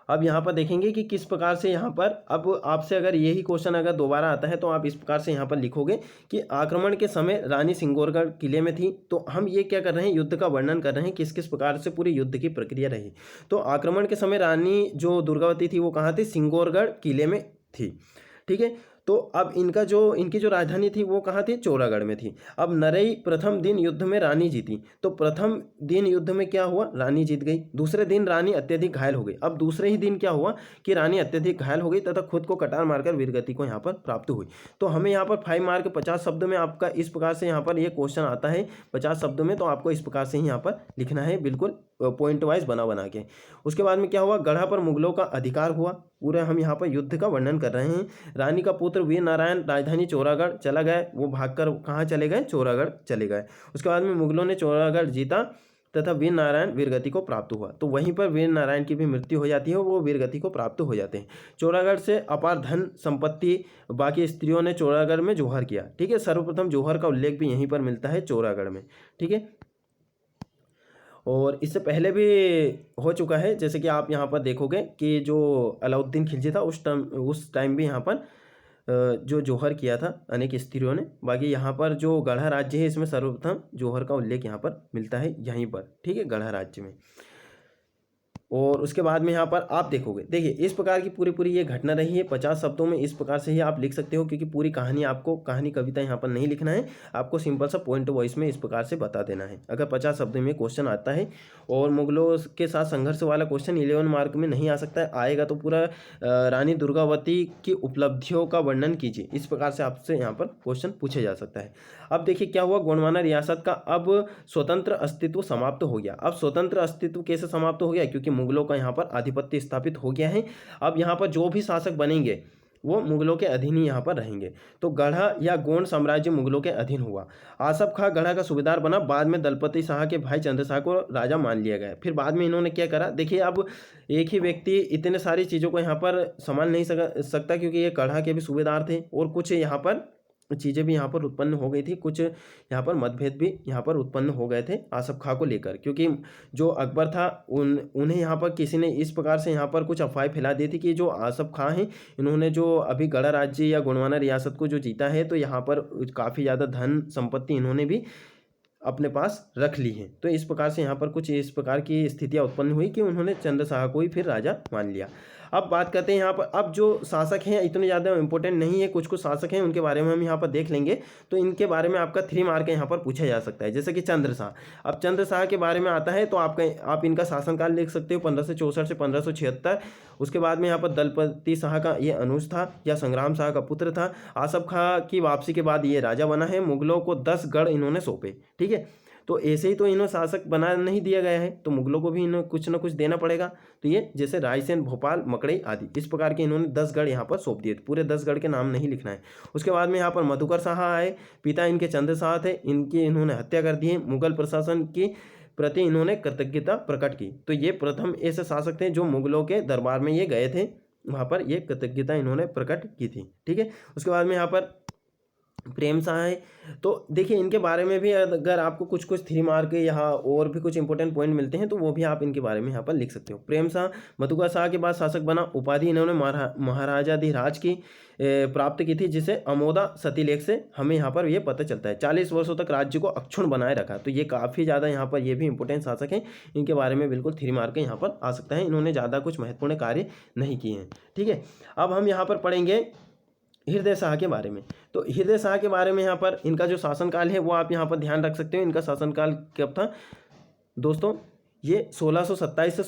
अब यहाँ पर देखेंगे कि किस प्रकार से यहाँ पर, अब आपसे अगर यही क्वेश्चन अगर दोबारा आता है तो आप इस प्रकार से यहाँ पर लिखोगे कि आक्रमण के समय रानी सिंगोरगढ़ किले में थी। तो हम ये क्या कर रहे हैं, युद्ध का वर्णन कर रहे हैं, किस किस प्रकार से पूरी युद्ध की प्रक्रिया रही। तो आक्रमण के समय रानी जो दुर्गावती थी वो कहाँ थी, सिंगोरगढ़ किले में थी। ठीक है, तो अब इनकी जो राजधानी थी वो कहाँ थी, चौरागढ़ में थी। अब नरई प्रथम दिन युद्ध में रानी जीती। तो प्रथम दिन युद्ध में क्या हुआ, रानी जीत गई। दूसरे दिन रानी अत्यधिक घायल हो गई। अब दूसरे ही दिन क्या हुआ कि रानी अत्यधिक घायल हो गई तथा खुद को कटार मारकर वीरगति को यहाँ पर प्राप्त हुई। तो हमें यहाँ पर 5 मार्क 50 शब्द में आपका इस प्रकार से यहाँ पर ये क्वेश्चन आता है 50 शब्दों में। तो आपको इस प्रकार से ही यहाँ पर लिखना है, बिल्कुल पॉइंट वाइज बना के। उसके बाद में क्या हुआ, गढ़ा पर मुगलों का अधिकार हुआ। पूरे हम यहाँ पर युद्ध का वर्णन कर रहे हैं। रानी का पुत्र वीर नारायण राजधानी चौरागढ़ चला गया, वो भागकर कहाँ चले गए, चौरागढ़ चले गए। उसके बाद में मुगलों ने चौरागढ़ जीता तथा वीर नारायण वीरगति को प्राप्त हुआ। तो वहीं पर वीर नारायण की भी मृत्यु हो जाती है, वो वीरगति को प्राप्त हो जाते हैं। चौरागढ़ से अपार धन संपत्ति, बाकी स्त्रियों ने चौरागढ़ में जौहर किया। ठीक है, सर्वप्रथम जौहर का उल्लेख भी यहीं पर मिलता है, चौरागढ़ में। ठीक है, और इससे पहले भी हो चुका है, जैसे कि आप यहाँ पर देखोगे कि जो अलाउद्दीन खिलजी था उस टाइम भी यहाँ पर जो जौहर किया था अनेक स्त्रियों ने। बाकी यहाँ पर जो गढ़ा राज्य है इसमें सर्वप्रथम जौहर का उल्लेख यहाँ पर मिलता है, यहीं पर। ठीक है, गढ़ा राज्य में। और उसके बाद में यहाँ पर आप देखोगे, देखिए इस प्रकार की पूरी ये घटना रही है। 50 शब्दों में इस प्रकार से ही आप लिख सकते हो, क्योंकि पूरी कहानी आपको कहानी कविता यहाँ पर नहीं लिखना है, आपको सिंपल सा पॉइंट वॉइस में इस प्रकार से बता देना है। अगर 50 शब्दों में क्वेश्चन आता है और मुगलों के साथ संघर्ष वाला क्वेश्चन 11 मार्क में नहीं आ सकता है, आएगा तो पूरा रानी दुर्गावती की उपलब्धियों का वर्णन कीजिए, इस प्रकार से आपसे यहाँ पर क्वेश्चन पूछे जा सकता है। अब देखिए क्या हुआ, गोंडवाना रियासत का अब स्वतंत्र अस्तित्व समाप्त हो गया। अब स्वतंत्र अस्तित्व कैसे समाप्त हो गया, क्योंकि मुगलों का यहाँ पर आधिपत्य स्थापित हो गया है। अब यहाँ पर जो भी शासक बनेंगे वो मुगलों के अधीन ही यहाँ पर रहेंगे। तो गढ़ा या गोंड साम्राज्य मुगलों के अधीन हुआ। आसफ खां गढ़ा का सूबेदार बना। बाद में दलपति शाह के भाई चंद्र शाह को राजा मान लिया गया। फिर बाद में इन्होंने क्या करा, देखिए अब एक ही व्यक्ति इतने सारी चीज़ों को यहाँ पर संभाल नहीं सकता, क्योंकि ये गढ़ा के भी सूबेदार थे और कुछ यहाँ पर चीज़ें भी यहाँ पर उत्पन्न हो गई थी, कुछ यहाँ पर मतभेद भी यहाँ पर उत्पन्न हो गए थे आसफ खां को लेकर, क्योंकि जो अकबर था उन्हें यहाँ पर किसी ने इस प्रकार से यहाँ पर कुछ अफवाहें फैला दी थी कि जो आसफ खां हैं इन्होंने जो अभी गढ़ा राज्य या गोंडवाना रियासत को जो जीता है, तो यहाँ पर काफ़ी ज़्यादा धन संपत्ति इन्होंने भी अपने पास रख ली है। तो इस प्रकार से यहाँ पर कुछ इस प्रकार की स्थितियाँ उत्पन्न हुई कि उन्होंने चंद्र शाह को ही फिर राजा मान लिया। अब बात करते हैं यहाँ पर, अब जो शासक हैं इतने ज़्यादा इंपॉर्टेंट नहीं है, कुछ शासक हैं उनके बारे में हम यहाँ पर देख लेंगे। तो इनके बारे में आपका 3 मार्क यहाँ पर पूछा जा सकता है, जैसे कि चंद्र शाह। अब चंद्र शाह के बारे में आता है तो आप इनका शासनकाल लिख सकते हो 1564 से 1576। उसके बाद में यहाँ पर दलपति शाह का ये अनुज था या संग्राम शाह का पुत्र था। आसफ खां की वापसी के बाद ये राजा बना है। मुगलों को 10 गढ़ इन्होंने सौंपे। ठीक है, तो ऐसे ही तो इन्हें शासक बना नहीं दिया गया है, तो मुगलों को भी इन्हें कुछ ना कुछ देना पड़ेगा। तो ये जैसे रायसेन, भोपाल, मकड़ई आदि इस प्रकार के इन्होंने 10 गढ़ यहाँ पर सौंप दिए। पूरे 10 गढ़ के नाम नहीं लिखना है। उसके बाद में यहाँ पर मधुकर शाह आए, पिता इनके चंद्र शाह थे, इनकी इन्होंने हत्या कर दी है। मुगल प्रशासन की प्रति इन्होंने कृतज्ञता प्रकट की। तो ये प्रथम ऐसे शासक थे जो मुगलों के दरबार में ये गए थे, वहाँ पर ये कृतज्ञता इन्होंने प्रकट की थी। ठीक है, उसके बाद में यहाँ पर प्रेम शाह है। तो देखिए इनके बारे में भी अगर आपको कुछ 3 मार्क यहाँ और भी कुछ इंपॉर्टेंट पॉइंट मिलते हैं तो वो भी आप इनके बारे में यहाँ पर लिख सकते हो। प्रेम शाह मधुकर शाह के बाद शासक बना। उपाधि इन्होंने महाराजाधिराज की प्राप्त की थी, जिसे अमोदा सतीलेख से हमें यहाँ पर ये पता चलता है। 40 वर्षों तक राज्य को अक्षुण्ण बनाए रखा। तो ये काफ़ी ज़्यादा यहाँ पर ये भी इंपॉर्टेंट शासक हैं, इनके बारे में बिल्कुल 3 मार्क यहाँ पर आ सकता है। इन्होंने ज़्यादा कुछ महत्वपूर्ण कार्य नहीं किए हैं। ठीक है, अब हम यहाँ पर पढ़ेंगे हृदय शाह के बारे में। तो हृदय शाह के बारे में यहाँ पर इनका जो शासनकाल है वो आप यहाँ पर ध्यान रख सकते हो। इनका शासनकाल कब था दोस्तों, ये 1627 से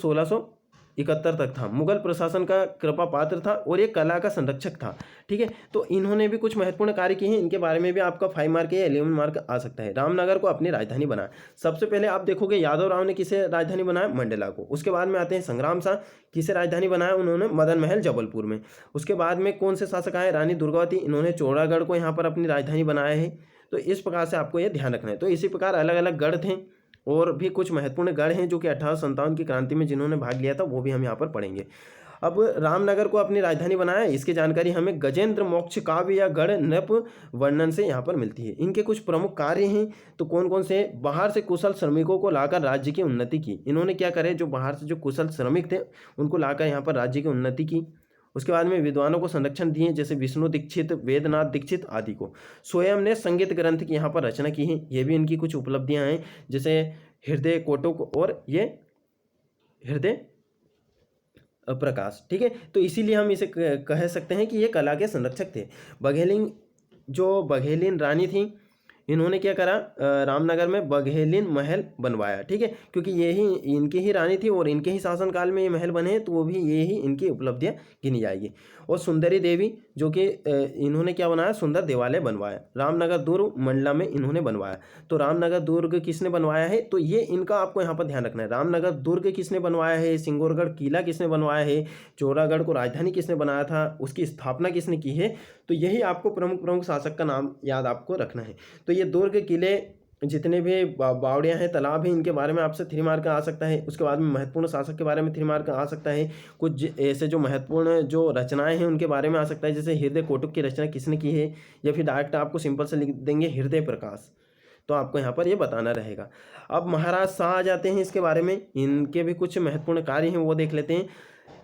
1871 तक था। मुगल प्रशासन का कृपा पात्र था और ये कला का संरक्षक था। ठीक है, तो इन्होंने भी कुछ महत्वपूर्ण कार्य किए हैं, इनके बारे में भी आपका 5 मार्क या 11 मार्क आ सकता है। रामनगर को अपनी राजधानी बनाया। सबसे पहले आप देखोगे यादव राव ने किसे राजधानी बनाया, मंडला को। उसके बाद में आते हैं संग्राम शाह, किसे राजधानी बनाया उन्होंने, मदन महल जबलपुर में। उसके बाद में कौन से शासक आए, रानी दुर्गावती, इन्होंने चौड़ागढ़ को यहाँ पर अपनी राजधानी बनाया है। तो इस प्रकार से आपको ये ध्यान रखना है। तो इसी प्रकार अलग अलग गढ़ थे और भी कुछ महत्वपूर्ण गढ़ हैं जो कि 1857 की क्रांति में जिन्होंने भाग लिया था, वो भी हम यहाँ पर पढ़ेंगे। अब रामनगर को अपनी राजधानी बनाया, इसकी जानकारी हमें गजेंद्र मोक्ष काव्य या गढ़ नृप वर्णन से यहाँ पर मिलती है। इनके कुछ प्रमुख कार्य हैं, तो कौन कौन से, बाहर से कुशल श्रमिकों को लाकर राज्य की उन्नति की। इन्होंने क्या करे, जो बाहर से जो कुशल श्रमिक थे उनको लाकर यहाँ पर राज्य की उन्नति की। उसके बाद में विद्वानों को संरक्षण दिए, जैसे विष्णु दीक्षित, वेदनाथ दीक्षित आदि को। स्वयं ने संगीत ग्रंथ की यहाँ पर रचना की है, ये भी इनकी कुछ उपलब्धियां हैं, जैसे हृदय कोटक और ये हृदय प्रकाश। ठीक है, तो इसीलिए हम इसे कह सकते हैं कि ये कला के संरक्षक थे। बघेलिन, जो बघेलिन रानी थी, इन्होंने क्या करा, रामनगर में बघेलिन महल बनवाया। ठीक है, क्योंकि ये ही इनकी ही रानी थी और इनके ही शासनकाल में ये महल बने हैं, तो वो भी ये ही इनकी उपलब्धियां गिनी जाएगी। और सुंदरी देवी, जो कि इन्होंने क्या बनाया, सुंदर देवालय बनवाया। रामनगर दुर्ग मंडला में इन्होंने बनवाया। तो रामनगर दुर्ग किसने बनवाया है, तो ये इनका आपको यहाँ पर ध्यान रखना है। रामनगर दुर्ग किसने बनवाया है, सिंगोरगढ़ किला किसने बनवाया है, चौरागढ़ को राजधानी किसने बनाया था, उसकी स्थापना किसने की है। तो यही आपको प्रमुख प्रमुख शासक का नाम याद आपको रखना है। तो ये दुर्ग, किले, जितने भी बावड़ियाँ हैं, तालाब हैं, इनके बारे में आपसे 3 मार्क आ सकता है। उसके बाद में महत्वपूर्ण शासक के बारे में 3 मार्क आ सकता है। कुछ ऐसे जो महत्वपूर्ण जो रचनाएं हैं उनके बारे में आ सकता है, जैसे हृदय कोटक की रचना किसने की है, या फिर डायरेक्ट आपको सिंपल से लिख देंगे हृदय प्रकाश। तो आपको यहाँ पर ये बताना रहेगा। अब महाराज शाह आ जाते हैं, इसके बारे में इनके भी कुछ महत्वपूर्ण कार्य हैं, वो देख लेते हैं।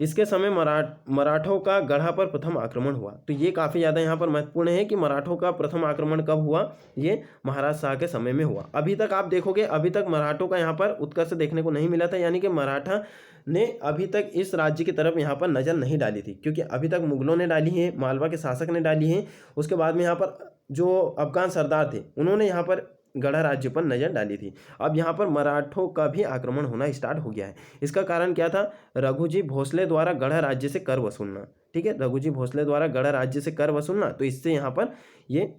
इसके समय मराठों का गढ़ा पर प्रथम आक्रमण हुआ। तो ये काफ़ी ज़्यादा यहाँ पर महत्वपूर्ण है कि मराठों का प्रथम आक्रमण कब हुआ, ये महाराज शाह के समय में हुआ। अभी तक आप देखोगे, अभी तक मराठों का यहाँ पर उत्कर्ष देखने को नहीं मिला था, यानी कि मराठा ने अभी तक इस राज्य की तरफ यहाँ पर नज़र नहीं डाली थी, क्योंकि अभी तक मुगलों ने डाली है, मालवा के शासक ने डाली है। उसके बाद में यहाँ पर जो अफगान सरदार थे उन्होंने यहाँ पर गढ़ा राज्य पर नजर डाली थी। अब यहाँ पर मराठों का भी आक्रमण होना स्टार्ट हो गया है। इसका कारण क्या था, रघुजी भोसले द्वारा गढ़ा राज्य से कर वसूलना। ठीक है, रघुजी भोसले द्वारा गढ़ा राज्य से कर वसूलना, तो इससे यहाँ पर ये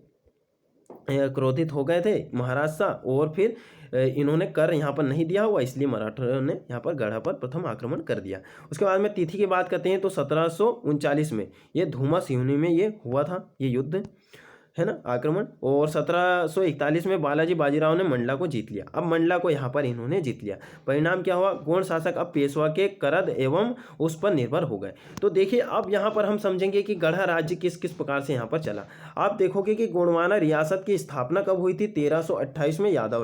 क्रोधित हो गए थे महाराज शाह, और फिर इन्होंने कर यहाँ पर नहीं दिया हुआ, इसलिए मराठों ने यहाँ पर गढ़ा पर प्रथम आक्रमण कर दिया। उसके बाद में तिथि की बात करते हैं, तो 1739 में ये धूमा सिवनी में ये हुआ था, ये युद्ध है ना, आक्रमण। और 1741 में बालाजी बाजीराव ने मंडला को जीत लिया। अब मंडला को यहाँ पर इन्होंने जीत लिया। परिणाम क्या हुआ, गोंड शासक अब पेशवा के करद एवं उस पर निर्भर हो गए। तो देखिए, अब यहाँ पर हम समझेंगे कि गढ़ा राज्य किस किस प्रकार से यहाँ पर चला। आप देखोगे कि गोंडवाना रियासत की स्थापना कब हुई थी, 1328 में यादव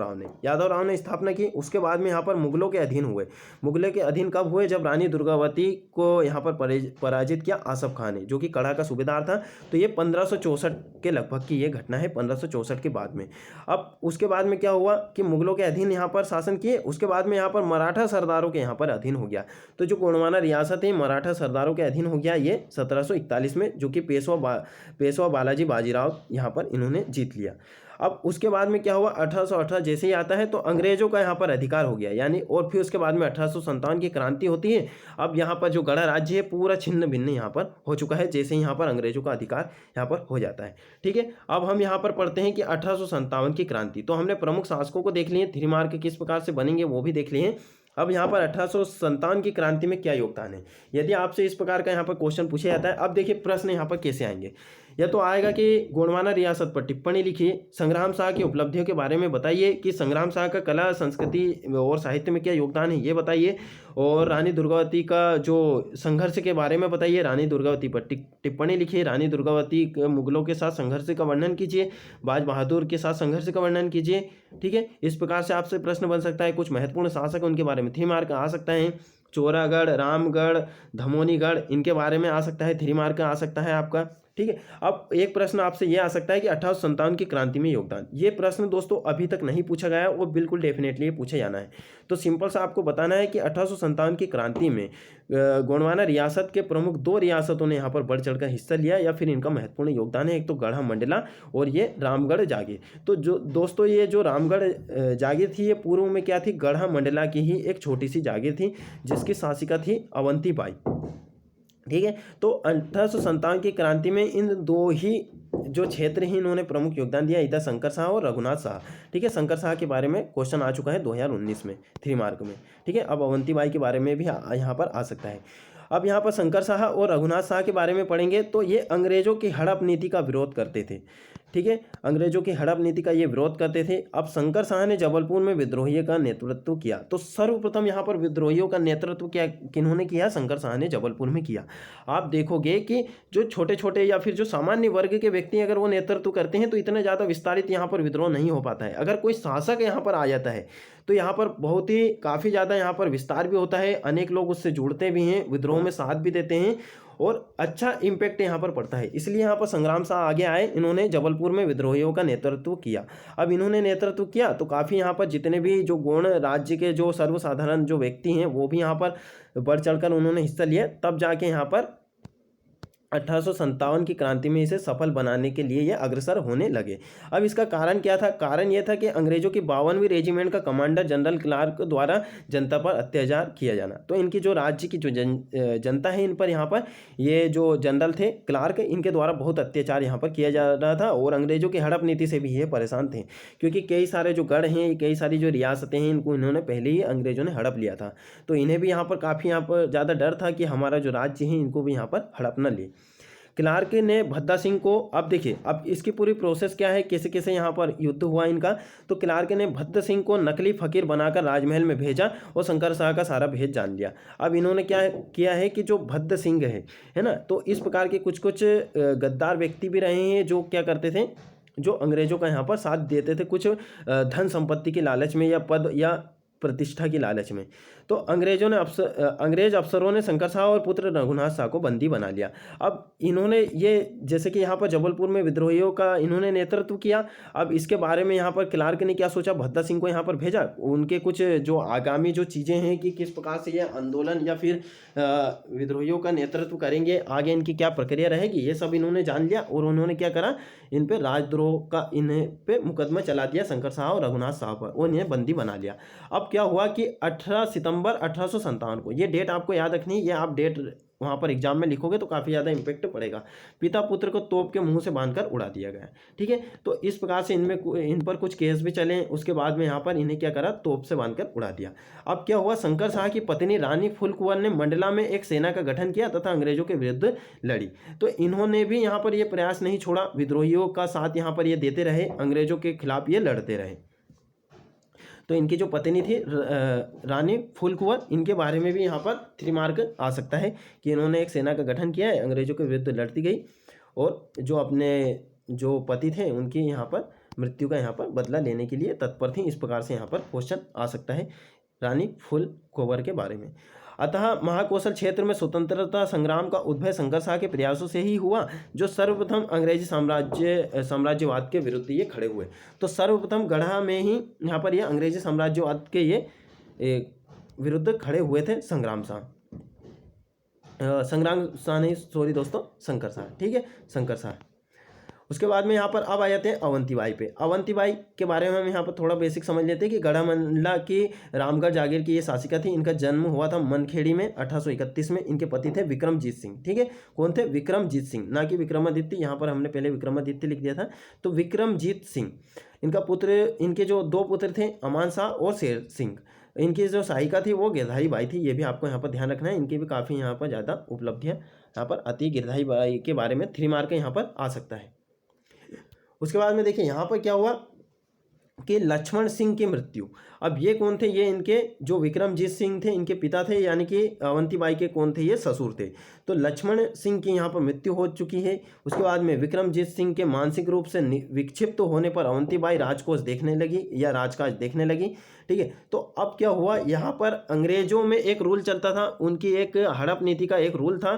राव ने स्थापना की। उसके बाद में यहाँ पर मुगलों के अधीन हुए। मुगलों के अधीन कब हुए, जब रानी दुर्गावती को यहाँ पर पराजित किया आसफ खान ने, जो कि कड़ा का सूबेदार था। तो ये 1564 के लगभग की ये घटना है, 1564 के बाद में। अब उसके बाद में क्या हुआ कि मुगलों के अधीन यहाँ पर शासन किए। उसके बाद में यहाँ पर मराठा सरदारों के यहाँ पर अधीन हो गया। तो जो गोंडवाना रियासत है मराठा सरदारों के अधीन हो गया, ये 1741 में, जो कि पेशवा बालाजी बाजीराव यहाँ पर इन्होंने जीत लिया। अब उसके बाद में क्या हुआ, 1818 जैसे ही आता है तो अंग्रेजों का यहाँ पर अधिकार हो गया, यानी, और फिर उसके बाद में 1857 की क्रांति होती है। अब यहाँ पर जो गढ़ा राज्य है पूरा छिन्न भिन्न यहाँ पर हो चुका है, जैसे यहाँ पर अंग्रेजों का अधिकार यहाँ पर हो जाता है। ठीक है, अब हम यहाँ पर पढ़ते हैं कि 1857 की क्रांति। तो हमने प्रमुख शासकों को देख लिए, 3 मार्क किस प्रकार से बनेंगे वो भी देख लिए। अब यहाँ पर 1857 की क्रांति में क्या योगदान है, यदि आपसे इस प्रकार का यहाँ पर क्वेश्चन पूछा जाता है। अब देखिए प्रश्न यहाँ पर कैसे आएंगे, या तो आएगा कि गोंडवाना रियासत पर टिप्पणी लिखिए, संग्राम शाह की उपलब्धियों के बारे में बताइए कि संग्राम शाह का कला, संस्कृति और साहित्य में क्या योगदान है, ये बताइए। और रानी दुर्गावती का जो संघर्ष के बारे में बताइए, रानी दुर्गावती पर टिप्पणी लिखिए। रानी दुर्गावती मुगलों के साथ संघर्ष का वर्णन कीजिए, बाज बहादुर के साथ संघर्ष का वर्णन कीजिए। ठीक है, इस प्रकार से आपसे प्रश्न बन सकता है। कुछ महत्वपूर्ण शासक उनके बारे में 3 मार्क आ सकता है। चौरागढ़, रामगढ़, धमोनीगढ़, इनके बारे में आ सकता है, 3 मार्क आ सकता है आपका। ठीक है। अब एक प्रश्न आपसे ये आ सकता है कि 1857 की क्रांति में योगदान, ये प्रश्न दोस्तों अभी तक नहीं पूछा गया है, वो बिल्कुल डेफिनेटली ये पूछे जाना है। तो सिंपल सा आपको बताना है कि 1857 की क्रांति में गोंडवाना रियासत के प्रमुख 2 रियासतों ने यहाँ पर बढ़ चढ़कर हिस्सा लिया या फिर इनका महत्वपूर्ण योगदान है। एक तो गढ़ा मंडला और ये रामगढ़ जागीर। तो जो दोस्तों ये जो रामगढ़ जागीर थी, ये पूर्व में क्या थी, गढ़ा मंडला की ही एक छोटी सी जागीर थी जिसकी शासिका थी अवंती बाई। ठीक है। तो 1857 की क्रांति में इन 2 ही जो क्षेत्र ही इन्होंने प्रमुख योगदान दिया, इधर शंकर शाह और रघुनाथ शाह। ठीक है। शंकर शाह के बारे में क्वेश्चन आ चुका है 2019 में 3 मार्क में। ठीक है। अब अवंतीबाई के बारे में भी यहाँ पर आ सकता है। अब यहाँ पर शंकर शाह और रघुनाथ शाह के बारे में पढ़ेंगे तो ये अंग्रेजों की हड़प नीति का विरोध करते थे। ठीक है। अंग्रेजों की हड़प नीति का ये विरोध करते थे। अब शंकर शाह ने जबलपुर में विद्रोहियों का नेतृत्व किया। तो सर्वप्रथम यहाँ पर विद्रोहियों का नेतृत्व क्या किन्होंने किया, शंकर शाह ने जबलपुर में किया। आप देखोगे कि जो छोटे छोटे या फिर जो सामान्य वर्ग के व्यक्ति अगर वो नेतृत्व करते हैं तो इतना ज़्यादा विस्तारित यहाँ पर विद्रोह नहीं हो पाता है। अगर कोई शासक यहाँ पर आ जाता है तो यहाँ पर बहुत ही काफ़ी ज़्यादा यहाँ पर विस्तार भी होता है, अनेक लोग उससे जुड़ते भी हैं, विद्रोह में साथ भी देते हैं और अच्छा इम्पैक्ट यहाँ पर पड़ता है। इसलिए यहाँ पर संग्राम शाह आगे आए, इन्होंने जबलपुर में विद्रोहियों का नेतृत्व किया। अब इन्होंने नेतृत्व किया तो काफ़ी यहाँ पर जितने भी जो गोंड राज्य के जो सर्वसाधारण जो व्यक्ति हैं वो भी यहाँ पर बढ़ चढ़कर उन्होंने हिस्सा लिया। तब जाके यहाँ पर 1857 की क्रांति में इसे सफल बनाने के लिए ये अग्रसर होने लगे। अब इसका कारण क्या था, कारण यह था कि अंग्रेजों की 52वीं रेजिमेंट का कमांडर जनरल क्लार्क द्वारा जनता पर अत्याचार किया जाना। तो इनकी जो राज्य की जो जनता है इन पर यहाँ पर ये जो जनरल थे क्लार्क, इनके द्वारा बहुत अत्याचार यहाँ पर किया जा रहा था और अंग्रेजों की हड़प नीति से भी ये परेशान थे क्योंकि कई सारे जो गढ़ हैं, कई सारी जो रियासतें हैं, इनको इन्होंने पहले ही अंग्रेजों ने हड़प लिया था। तो इन्हें भी यहाँ पर काफ़ी यहाँ पर ज़्यादा डर था कि हमारा जो राज्य है इनको भी यहाँ पर हड़प न ले। क्लार्क ने भद्दा सिंह को, अब देखिए अब इसकी पूरी प्रोसेस क्या है, कैसे कैसे यहाँ पर युद्ध हुआ इनका। तो क्लार्क ने भद्दा सिंह को नकली फकीर बनाकर राजमहल में भेजा और शंकर शाह का सारा भेद जान लिया। अब इन्होंने क्या किया है कि जो भद्दा सिंह है ना, तो इस प्रकार के कुछ कुछ गद्दार व्यक्ति भी रहे हैं जो क्या करते थे, जो अंग्रेजों का यहाँ पर साथ देते थे कुछ धन संपत्ति के लालच में या पद या प्रतिष्ठा की लालच में। तो अंग्रेज अफसरों ने शंकर शाह और पुत्र रघुनाथ शाह को बंदी बना लिया। अब इन्होंने ये जैसे कि यहाँ पर जबलपुर में विद्रोहियों का इन्होंने नेतृत्व किया। अब इसके बारे में यहाँ पर क्लार्क ने क्या सोचा, भद्दा सिंह को यहाँ पर भेजा, उनके कुछ जो आगामी जो चीज़ें हैं कि किस प्रकार से ये आंदोलन या फिर विद्रोहियों का नेतृत्व करेंगे, आगे इनकी क्या प्रक्रिया रहेगी, ये सब इन्होंने जान लिया और उन्होंने क्या करा, इन पर राजद्रोह का इन्हें पे मुकदमा चला दिया शंकर शाह और रघुनाथ शाह पर और इन्हें बंदी बना लिया। अब क्या हुआ कि 18 सितंबर 1857 को, ये डेट आपको याद रखनी है, ये आप डेट वहाँ पर एग्जाम में लिखोगे तो काफ़ी ज़्यादा इंपैक्ट पड़ेगा। पिता पुत्र को तोप के मुंह से बांधकर उड़ा दिया गया। ठीक है। तो इस प्रकार से इन पर कुछ केस भी चले, उसके बाद में यहाँ पर इन्हें क्या करा, तोप से बांधकर उड़ा दिया। अब क्या हुआ, शंकर शाह की पत्नी रानी फूल कुंवर ने मंडला में एक सेना का गठन किया तथा अंग्रेजों के विरुद्ध लड़ी। तो इन्होंने भी यहाँ पर ये प्रयास नहीं छोड़ा, विद्रोहियों का साथ यहाँ पर ये देते रहे, अंग्रेजों के खिलाफ ये लड़ते रहे। तो इनकी जो पत्नी थी रानी फूल कुंवर, इनके बारे में भी यहाँ पर 3 मार्क आ सकता है कि इन्होंने एक सेना का गठन किया है, अंग्रेजों के विरुद्ध लड़ती गई और जो अपने जो पति थे उनकी यहाँ पर मृत्यु का यहाँ पर बदला लेने के लिए तत्पर थी। इस प्रकार से यहाँ पर क्वेश्चन आ सकता है रानी फूल कुंवर के बारे में। अतः महाकौशल क्षेत्र में स्वतंत्रता संग्राम का उद्भव शंकर शाह के प्रयासों से ही हुआ, जो सर्वप्रथम अंग्रेजी साम्राज्यवाद के विरुद्ध ये खड़े हुए। तो सर्वप्रथम गढ़ा में ही यहाँ पर ये अंग्रेजी साम्राज्यवाद के ये विरुद्ध खड़े हुए थे संग्राम शाह नहीं, सॉरी दोस्तों, शंकर शाह। ठीक है, शंकर शाह। उसके बाद में यहाँ पर अब आ जाते हैं अवंतीबाई पे। अवंतीबाई के बारे में हम यहाँ पर थोड़ा बेसिक समझ लेते हैं कि गढ़ा मंडला की रामगढ़ जागीर की ये शासिका थी। इनका जन्म हुआ था मनखेड़ी में 1831 में। इनके पति थे विक्रमजीत सिंह। ठीक है, कौन थे, विक्रमजीत सिंह, ना कि विक्रमादित्य। यहाँ पर हमने पहले विक्रमादित्य लिख दिया था, तो विक्रमजीत सिंह इनका पुत्र। इनके जो 2 पुत्र थे, अमान शाह और शेर सिंह। इनकी जो सहायिका थी वो गिरधारी बाई थी। ये भी आपको यहाँ पर ध्यान रखना है, इनकी भी काफ़ी यहाँ पर ज़्यादा उपलब्धियाँ यहाँ पर आती। गिरधारी बाई के बारे में 3 मार्क यहाँ पर आ सकता है। उसके बाद में देखिए यहाँ पर क्या हुआ कि लक्ष्मण सिंह की मृत्यु। अब ये कौन थे, ये इनके जो विक्रमजीत सिंह थे इनके पिता थे, यानी कि अवंतीबाई के कौन थे, ये ससुर थे। तो लक्ष्मण सिंह की यहाँ पर मृत्यु हो चुकी है। उसके बाद में विक्रमजीत सिंह के मानसिक रूप से विक्षिप्त होने पर अवंतीबाई राजकोष देखने लगी या राजकाज देखने लगी। ठीक है, तो अब क्या हुआ, यहाँ पर अंग्रेजों में एक रूल चलता था, उनकी एक हड़प नीति का एक रूल था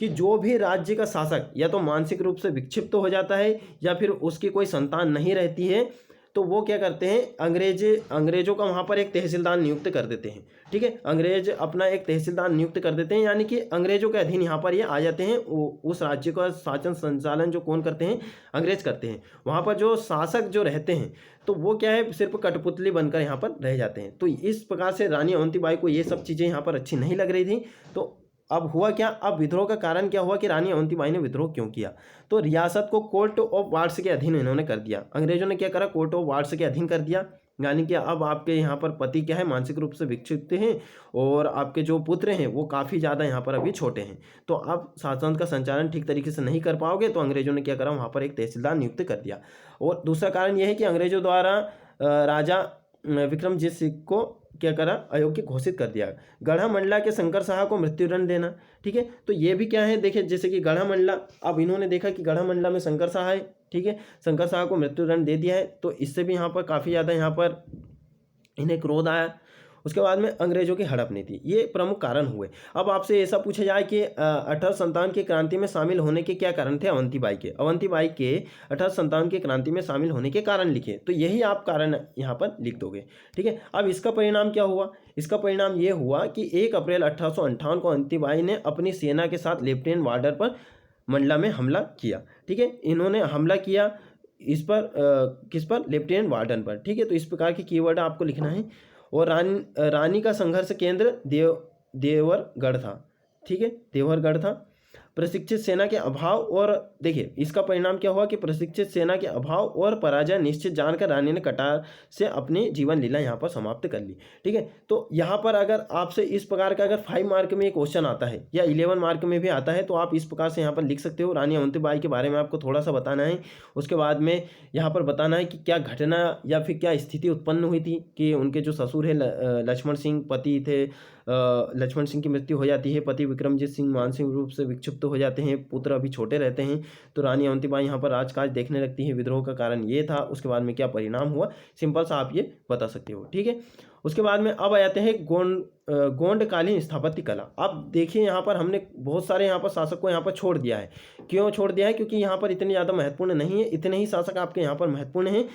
कि जो भी राज्य का शासक या तो मानसिक रूप से विक्षिप्त हो जाता है या फिर उसकी कोई संतान नहीं रहती है, तो वो क्या करते हैं, अंग्रेजों का वहाँ पर एक तहसीलदार नियुक्त कर देते हैं। ठीक है, अंग्रेज अपना एक तहसीलदार नियुक्त कर देते हैं, यानी कि अंग्रेजों के अधीन यहाँ पर ये आ जाते हैं। उस राज्य का शासन संचालन जो कौन करते हैं, अंग्रेज करते हैं। वहाँ पर जो शासक जो रहते हैं तो वो क्या है, सिर्फ कठपुतली बनकर यहाँ पर रह जाते हैं। तो इस प्रकार से रानी अवंतीबाई को ये सब चीज़ें यहाँ पर अच्छी नहीं लग रही थी। तो अब हुआ क्या, अब विद्रोह का कारण क्या हुआ कि रानी अवंतीबाई ने विद्रोह क्यों किया, तो रियासत को कोर्ट ऑफ वार्ड्स के अधीन इन्होंने कर दिया। अंग्रेजों ने क्या करा, कोर्ट ऑफ वार्ड्स के अधीन कर दिया, यानी कि अब आपके यहाँ पर पति क्या है, मानसिक रूप से विक्षिप्त हैं और आपके जो पुत्र हैं वो काफ़ी ज़्यादा यहाँ पर अभी छोटे हैं। तो अब शासन का संचालन ठीक तरीके से नहीं कर पाओगे, तो अंग्रेजों ने क्या करा, वहाँ पर एक तहसीलदार नियुक्त कर दिया। और दूसरा कारण यह है कि अंग्रेजों द्वारा राजा विक्रमजीत सिंह को क्या करा, अयोग्य घोषित कर दिया। गढ़ा मंडला के शंकर शाह को मृत्युदंड देना। ठीक है, तो ये भी क्या है, देखिए जैसे कि गढ़ा मंडला, अब इन्होंने देखा कि गढ़ा मंडला में शंकर शाह है। ठीक है, शंकर शाह को मृत्युदंड दे दिया है, तो इससे भी यहाँ पर काफ़ी ज़्यादा यहाँ पर इन्हें क्रोध आया। उसके बाद में अंग्रेजों की हड़प नहीं थी, ये प्रमुख कारण हुए। अब आपसे ऐसा पूछा जाए कि 1857 की क्रांति में शामिल होने के क्या कारण थे अवंतीबाई के 1857 की क्रांति में शामिल होने के कारण लिखे, तो यही आप कारण यहाँ पर लिख दोगे। ठीक है, अब इसका परिणाम क्या हुआ, इसका परिणाम ये हुआ कि 1 अप्रैल 1858 को अवंतीबाई ने अपनी सेना के साथ लेफ्टिनेंट वार्डर पर मंडला में हमला किया। ठीक है, इन्होंने हमला किया इस पर किस पर, लेफ्टिनेंट वार्डन पर। ठीक है, तो इस प्रकार की कीवर्ड आपको लिखना है। और रानी का संघर्ष केंद्र देवरगढ़ था। ठीक है, देवरगढ़ था। प्रशिक्षित सेना के अभाव, और देखिए इसका परिणाम क्या हुआ कि प्रशिक्षित सेना के अभाव और पराजय निश्चित जानकर रानी ने कटार से अपनी जीवन लीला यहाँ पर समाप्त कर ली। ठीक है, तो यहाँ पर अगर आपसे इस प्रकार का अगर 5 मार्क में क्वेश्चन आता है या 11 मार्क में भी आता है, तो आप इस प्रकार से यहाँ पर लिख सकते हो। रानी अवंतीबाई के बारे में आपको थोड़ा सा बताना है, उसके बाद में यहाँ पर बताना है कि क्या घटना या फिर क्या स्थिति उत्पन्न हुई थी कि उनके जो ससुर है लक्ष्मण सिंह पति थे, लक्ष्मण सिंह की मृत्यु हो जाती है, पति विक्रमजीत सिंह मानसिक रूप से विक्षिप्त हो जाते हैं, पुत्र अभी छोटे रहते हैं, तो रानी अवंतीबाई यहाँ पर राजकाज देखने लगती है। विद्रोह का कारण ये था, उसके बाद में क्या परिणाम हुआ, सिंपल सा आप ये बता सकते हो। ठीक है, उसके बाद में अब आते हैं गोंडकालीन स्थापत्य कला। अब देखिए यहाँ पर हमने बहुत सारे यहाँ पर शासक को यहाँ पर छोड़ दिया है। क्यों छोड़ दिया है, क्योंकि यहाँ पर इतने ज़्यादा महत्वपूर्ण नहीं है, इतने ही शासक आपके यहाँ पर महत्वपूर्ण हैं।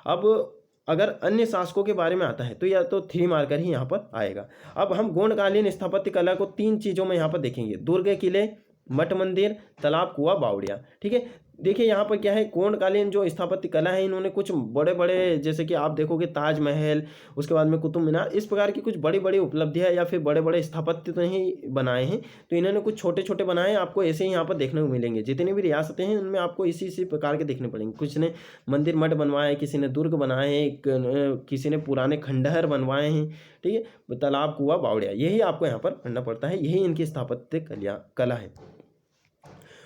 अब अगर अन्य शासकों के बारे में आता है तो या तो 3 मार्कर ही यहाँ पर आएगा। अब हम गोंडकालीन स्थापत्य कला को 3 चीज़ों में यहाँ पर देखेंगे, दुर्ग, किले, मठ मंदिर, तालाब, कुआं, बावड़िया। ठीक है, देखिए यहाँ पर क्या है, गोंडकालीन जो स्थापत्य कला है, इन्होंने कुछ बड़े बड़े, जैसे कि आप देखोगे ताजमहल, उसके बाद में कुतुब मीनार, इस प्रकार की कुछ बड़ी बड़ी उपलब्धियाँ या फिर बड़े बड़े स्थापत्य तो नहीं बनाए हैं, तो इन्होंने कुछ छोटे छोटे बनाए हैं। आपको ऐसे ही यहाँ पर देखने को मिलेंगे, जितनी भी रियासतें हैं उनमें आपको इसी प्रकार के देखने पड़ेंगे। किसी ने मंदिर मठ बनवाए, किसी ने दुर्ग बनाए हैं, किसी ने पुराने खंडहर बनवाए हैं। ठीक है, तालाब, कुआं, बावड़िया, यही आपको यहाँ पर पढ़ना पड़ता है, यही इनकी स्थापत्य कला है।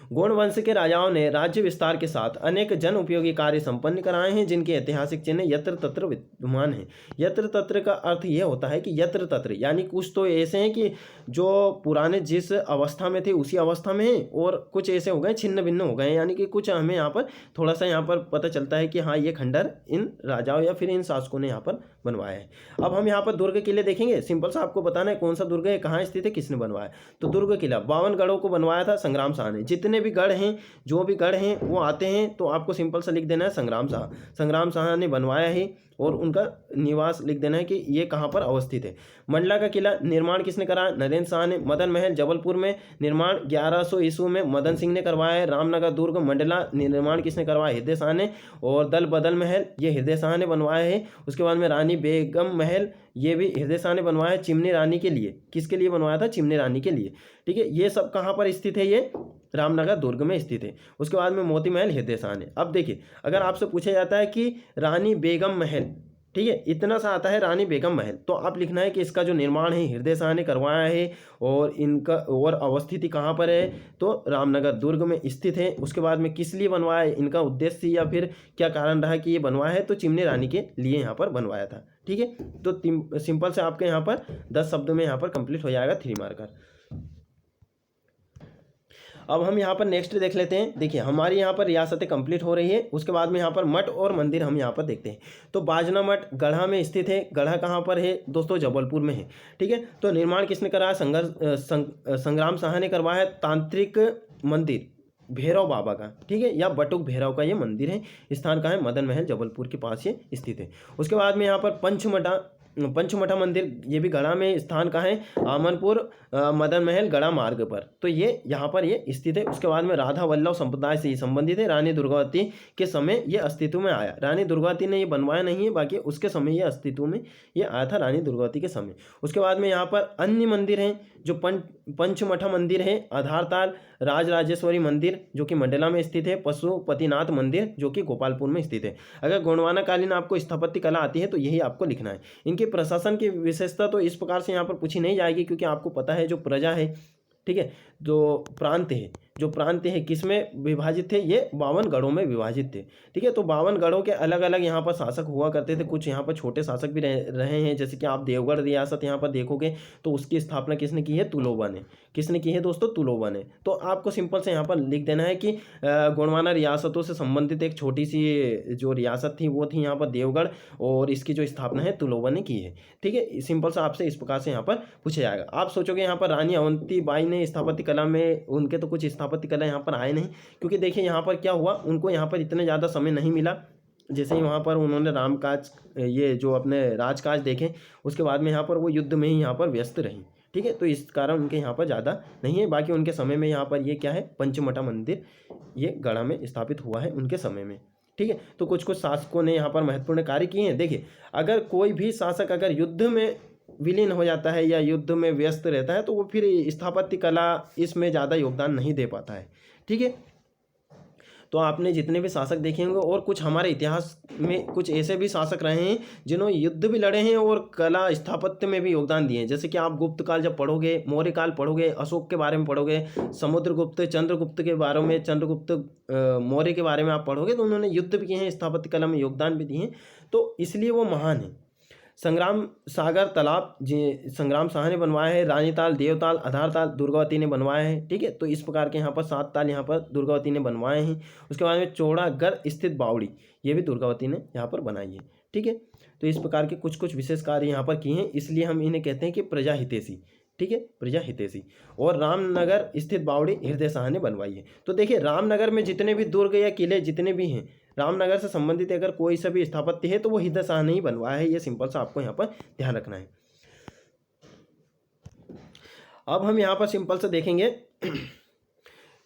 गोंड वंश के राजाओं ने राज्य विस्तार के साथ अनेक जन उपयोगी कार्य संपन्न कराए हैं, जिनके ऐतिहासिक चिन्ह यत्र तत्र विद्यमान हैं। यत्र तत्र का अर्थ यह होता है कि यत्र तत्र यानी कुछ तो ऐसे हैं कि जो पुराने जिस अवस्था में थे उसी अवस्था में हैं, और कुछ ऐसे हो गए छिन्न भिन्न हो गए, यानी कि कुछ हमें यहाँ पर थोड़ा सा यहाँ पर पता चलता है कि हाँ ये खंडहर इन राजाओं या फिर इन शासकों ने यहाँ पर बनवाया है। अब हम यहाँ पर दुर्ग किले देखेंगे। सिंपल सा आपको बताना है कौन सा दुर्ग है, कहाँ स्थित है, किसने बनवाया। तो दुर्ग किला 52 गढ़ों को बनवाया था संग्राम शाह ने। जितने भी गढ़ हैं, जो भी गढ़ हैं वो आते हैं, तो आपको सिंपल सा लिख देना है संग्राम शाह ने बनवाया है, और उनका निवास लिख देना है कि ये कहाँ पर अवस्थित है। मंडला का किला निर्माण किसने करा, नरेंद्र शाह ने। मदन महल जबलपुर में निर्माण 1100 ईस्वी में मदन सिंह ने करवाया है। रामनगर दुर्ग मंडला निर्माण किसने करवाया, हृदय शाह ने। और दल बदल महल ये हृदय शाह ने बनवाया है। उसके बाद में रानी बेगम महल ये भी हृदय शाह ने बनवाया है, चिमनी रानी के लिए। किसके लिए बनवाया था, चिमनी रानी के लिए। ठीक है, ये सब कहाँ पर स्थित है, ये रामनगर दुर्ग में स्थित है। उसके बाद में मोती महल हृदय शाह ने। अब देखिए अगर आपसे पूछा जाता है कि रानी बेगम महल, ठीक है, इतना सा आता है रानी बेगम महल, तो आप लिखना है कि इसका जो निर्माण है हृदय शाह ने करवाया है, और इनका और अवस्थिति कहाँ पर है, तो रामनगर दुर्ग में स्थित है। उसके बाद में किस लिए बनवाया है, इनका उद्देश्य या फिर क्या कारण रहा कि ये बनवाया है, तो चिमनी रानी के लिए यहाँ पर बनवाया था। ठीक है, तो सिंपल से आपके यहाँ पर 10 शब्दों में यहाँ पर कंप्लीट हो जाएगा 3 मार्कर। अब हम यहाँ पर नेक्स्ट देख लेते हैं। देखिए हमारी यहाँ पर रियासतें कंप्लीट हो रही है, उसके बाद में यहाँ पर मठ और मंदिर हम यहाँ पर देखते हैं। तो बाजना मठ गढ़ा में स्थित है। गढ़ा कहाँ पर है दोस्तों? जबलपुर में है। ठीक है, तो निर्माण किसने करा है? संग्राम शाह ने करवाया है। तांत्रिक मंदिर भैरव बाबा का, ठीक है, या बटुक भैरव का ये मंदिर है। स्थान कहाँ है? मदन महल जबलपुर के पास ये स्थित है। उसके बाद में यहाँ पर पंचमठा मंदिर, ये भी गढ़ा में। स्थान कहाँ है? आमनपुर मदन महल गढ़ा मार्ग पर, तो ये यहाँ पर ये स्थित है। उसके बाद में राधा वल्लभ संप्रदाय से ये संबंधित है। रानी दुर्गावती के समय ये अस्तित्व में आया। रानी दुर्गावती ने ये बनवाया नहीं है, बाकी उसके समय ये अस्तित्व में ये आया था, रानी दुर्गावती के समय। उसके बाद में यहाँ पर अन्य मंदिर हैं जो पंचमठा मंदिर है, आधारताल राजराजेश्वरी मंदिर जो कि मंडला में स्थित है, पशुपतिनाथ मंदिर जो कि गोपालपुर में स्थित है। अगर गोंडवाना कालीन आपको स्थापत्य कला आती है तो यही आपको लिखना है। इनके प्रशासन की विशेषता तो इस प्रकार से यहाँ पर पूछी नहीं जाएगी, क्योंकि आपको पता है जो प्रजा है, ठीक है, जो प्रांत है किसमें विभाजित थे? ये 52 गढ़ों में विभाजित थे। ठीक है, तो 52 गढ़ों के अलग अलग यहाँ पर शासक हुआ करते थे। कुछ यहाँ पर छोटे शासक भी रहे हैं, जैसे कि आप देवगढ़ रियासत यहाँ पर देखोगे तो उसकी स्थापना किसने की है? तुलोबा ने। किसने की है दोस्तों? तुलोबा ने। तो आपको सिंपल से यहाँ पर लिख देना है कि गोंडवाना रियासतों से संबंधित एक छोटी सी जो रियासत थी वो थी यहाँ पर देवगढ़, और इसकी जो स्थापना है तुलोबा ने की है। ठीक है, सिंपल सा आपसे इस प्रकार से यहाँ पर पूछा जाएगा। आप सोचोगे यहाँ पर रानी अवंती बाई ने स्थापत्य कला में, उनके तो कुछ स्थापत्य कला यहाँ पर आए नहीं, क्योंकि देखिए यहाँ पर क्या हुआ, उनको यहाँ पर इतने ज़्यादा समय नहीं मिला। जैसे ही वहाँ पर उन्होंने रामकाज, ये जो अपने राजकाज देखे, उसके बाद में यहाँ पर वो युद्ध में ही यहाँ पर व्यस्त रही। ठीक है, तो इस कारण उनके यहाँ पर ज़्यादा नहीं है। बाकी उनके समय में यहाँ पर ये क्या है? पंचमठा मंदिर ये गढ़ा में स्थापित हुआ है उनके समय में। ठीक है, तो कुछ शासकों ने यहाँ पर महत्वपूर्ण कार्य किए हैं। देखिए अगर कोई भी शासक अगर युद्ध में विलीन हो जाता है या युद्ध में व्यस्त रहता है, तो वो फिर स्थापत्य कला इसमें ज़्यादा योगदान नहीं दे पाता है। ठीक है, तो आपने जितने भी शासक देखे होंगे, और कुछ हमारे इतिहास में कुछ ऐसे भी शासक रहे हैं जिन्होंने युद्ध भी लड़े हैं और कला स्थापत्य में भी योगदान दिए हैं। जैसे कि आप गुप्त काल जब पढ़ोगे, मौर्य काल पढ़ोगे, अशोक के बारे में पढ़ोगे, समुद्रगुप्त, चंद्रगुप्त के बारे में, चंद्रगुप्त मौर्य के बारे में आप पढ़ोगे, तो उन्होंने युद्ध भी किए हैं, स्थापत्य कला में योगदान भी दिए हैं, तो इसलिए वो महान है। संग्राम सागर तालाब जी संग्राम शाह ने बनवाया है। रानीताल, देवताल, आधारताल दुर्गावती ने बनवाया है। ठीक है, तो इस प्रकार के यहाँ पर 7 ताल यहाँ पर दुर्गावती ने बनवाए हैं। उसके बाद में चौड़ागढ़ स्थित बावड़ी, ये भी दुर्गावती ने यहाँ पर बनाई है। ठीक है, तो इस प्रकार के कुछ विशेष कार्य यहाँ पर किए हैं, इसलिए हम इन्हें कहते हैं कि प्रजा हितैषी। ठीक है, प्रजा हितैषी। और रामनगर स्थित बावड़ी हृदय शाह ने बनवाई है। तो देखिए रामनगर में जितने भी दुर्ग या किले जितने भी हैं, रामनगर से संबंधित अगर कोई सा भी स्थापत्य है तो वो हृदय शाह ने ही बनवाया है। ये सिंपल सा आपको यहाँ पर ध्यान रखना है। अब हम यहाँ पर सिंपल से देखेंगे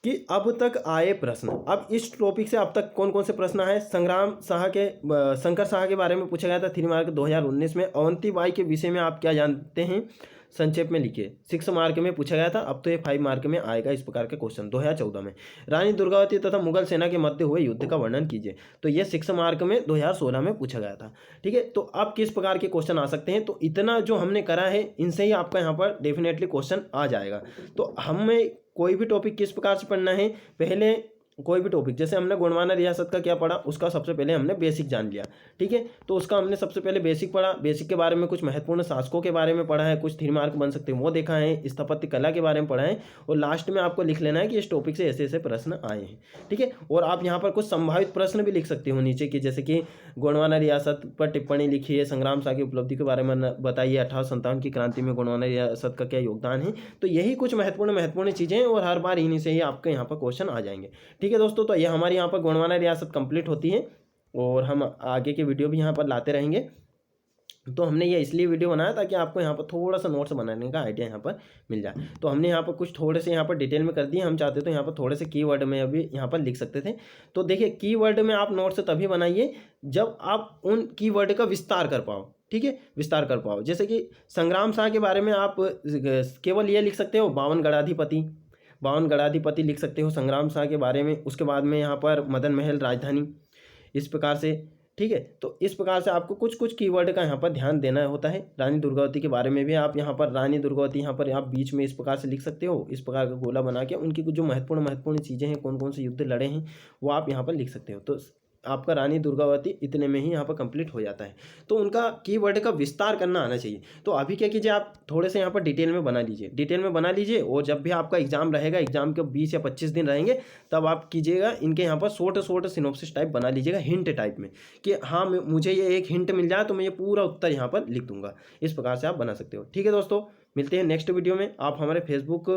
कि अब तक आए प्रश्न। अब इस टॉपिक से अब तक कौन कौन से प्रश्न आए? शंकर शाह के बारे में पूछा गया था 3 मार्क 2019 में। अवंती बाई के विषय में आप क्या जानते हैं? संक्षेप में लिखिए। 6 मार्क में पूछा गया था, अब तो ये 5 मार्क में आएगा इस प्रकार का क्वेश्चन 2014 में। रानी दुर्गावती तथा मुगल सेना के मध्य हुए युद्ध का वर्णन कीजिए, तो ये 6 मार्क में 2016 में पूछा गया था। ठीक है, तो अब किस प्रकार के क्वेश्चन आ सकते हैं? तो इतना जो हमने करा है इनसे ही आपका यहाँ पर डेफिनेटली क्वेश्चन आ जाएगा। तो हमें कोई भी टॉपिक किस प्रकार से पढ़ना है? पहले कोई भी टॉपिक, जैसे हमने गोंडवाना रियासत का क्या पढ़ा, उसका सबसे पहले हमने बेसिक जान लिया। ठीक है, तो उसका हमने सबसे पहले बेसिक पढ़ा। बेसिक के बारे में कुछ महत्वपूर्ण शासकों के बारे में पढ़ा है, कुछ 3 मार्क बन सकते हैं वो देखा है, स्थापत्य कला के बारे में पढ़ा है, और लास्ट में आपको लिख लेना है कि इस टॉपिक से ऐसे ऐसे प्रश्न आए हैं। ठीक है, और आप यहाँ पर कुछ संभावित प्रश्न भी लिख सकते हो नीचे की, जैसे कि गोंडवाना रियासत पर टिप्पणी लिखिए, संग्राम शाह की उपलब्धि के बारे में बताइए, 1857 की क्रांति में गोंडवाना रियासत का क्या योगदान है। तो यही कुछ महत्वपूर्ण चीज़ें हैं, और हर बार इन्हीं से ही आपके यहाँ पर क्वेश्चन आ जाएंगे। ठीक है दोस्तों, तो ये हमारे यहाँ पर गोंडवाना रियासत कंप्लीट होती है, और हम आगे के वीडियो भी यहाँ पर लाते रहेंगे। तो हमने ये इसलिए वीडियो बनाया ताकि आपको यहाँ पर थोड़ा सा नोट्स बनाने का आइडिया यहाँ पर मिल जाए। तो हमने यहाँ पर कुछ थोड़े से यहाँ पर डिटेल में कर दिए। हम चाहते तो यहाँ पर थोड़े से कीवर्ड में अभी यहाँ पर लिख सकते थे। तो देखिए कीवर्ड में आप नोट्स तभी बनाइए जब आप उन कीवर्ड का विस्तार कर पाओ। ठीक है, विस्तार कर पाओ। जैसे कि संग्राम शाह के बारे में आप केवल ये लिख सकते हो 52 गढ़ाधिपति लिख सकते हो संग्राम शाह के बारे में। उसके बाद में यहाँ पर मदन महल राजधानी, इस प्रकार से। ठीक है, तो इस प्रकार से आपको कुछ कीवर्ड का यहाँ पर ध्यान देना होता है। रानी दुर्गावती के बारे में भी आप यहाँ पर रानी दुर्गावती यहाँ पर आप बीच में इस प्रकार से लिख सकते हो, इस प्रकार का गोला बना के। उनकी कुछ जो महत्वपूर्ण चीज़ें हैं, कौन कौन से युद्ध लड़े हैं, वो आप यहाँ पर लिख सकते हो। तो आपका रानी दुर्गावती इतने में ही यहाँ पर कंप्लीट हो जाता है। तो उनका कीवर्ड का विस्तार करना आना चाहिए। तो अभी क्या कीजिए, आप थोड़े से यहाँ पर डिटेल में बना लीजिए, और जब भी आपका एग्जाम रहेगा, एग्जाम के 20 या 25 दिन रहेंगे, तब आप कीजिएगा इनके यहाँ पर शॉर्ट सिनॉप्सिस टाइप बना लीजिएगा, हिंट टाइप में, कि हाँ मुझे ये एक हिंट मिल जाए तो मैं ये पूरा उत्तर यहाँ पर लिख दूंगा। इस प्रकार से आप बना सकते हो। ठीक है दोस्तों, मिलते हैं नेक्स्ट वीडियो में। आप हमारे फेसबुक,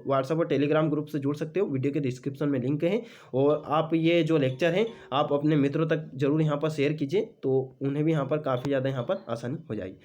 व्हाट्सएप और टेलीग्राम ग्रुप से जुड़ सकते हो, वीडियो के डिस्क्रिप्शन में लिंक है। और आप ये जो लेक्चर हैं आप अपने मित्रों तक जरूर यहाँ पर शेयर कीजिए, तो उन्हें भी यहाँ पर काफ़ी ज़्यादा यहाँ पर आसानी हो जाएगी।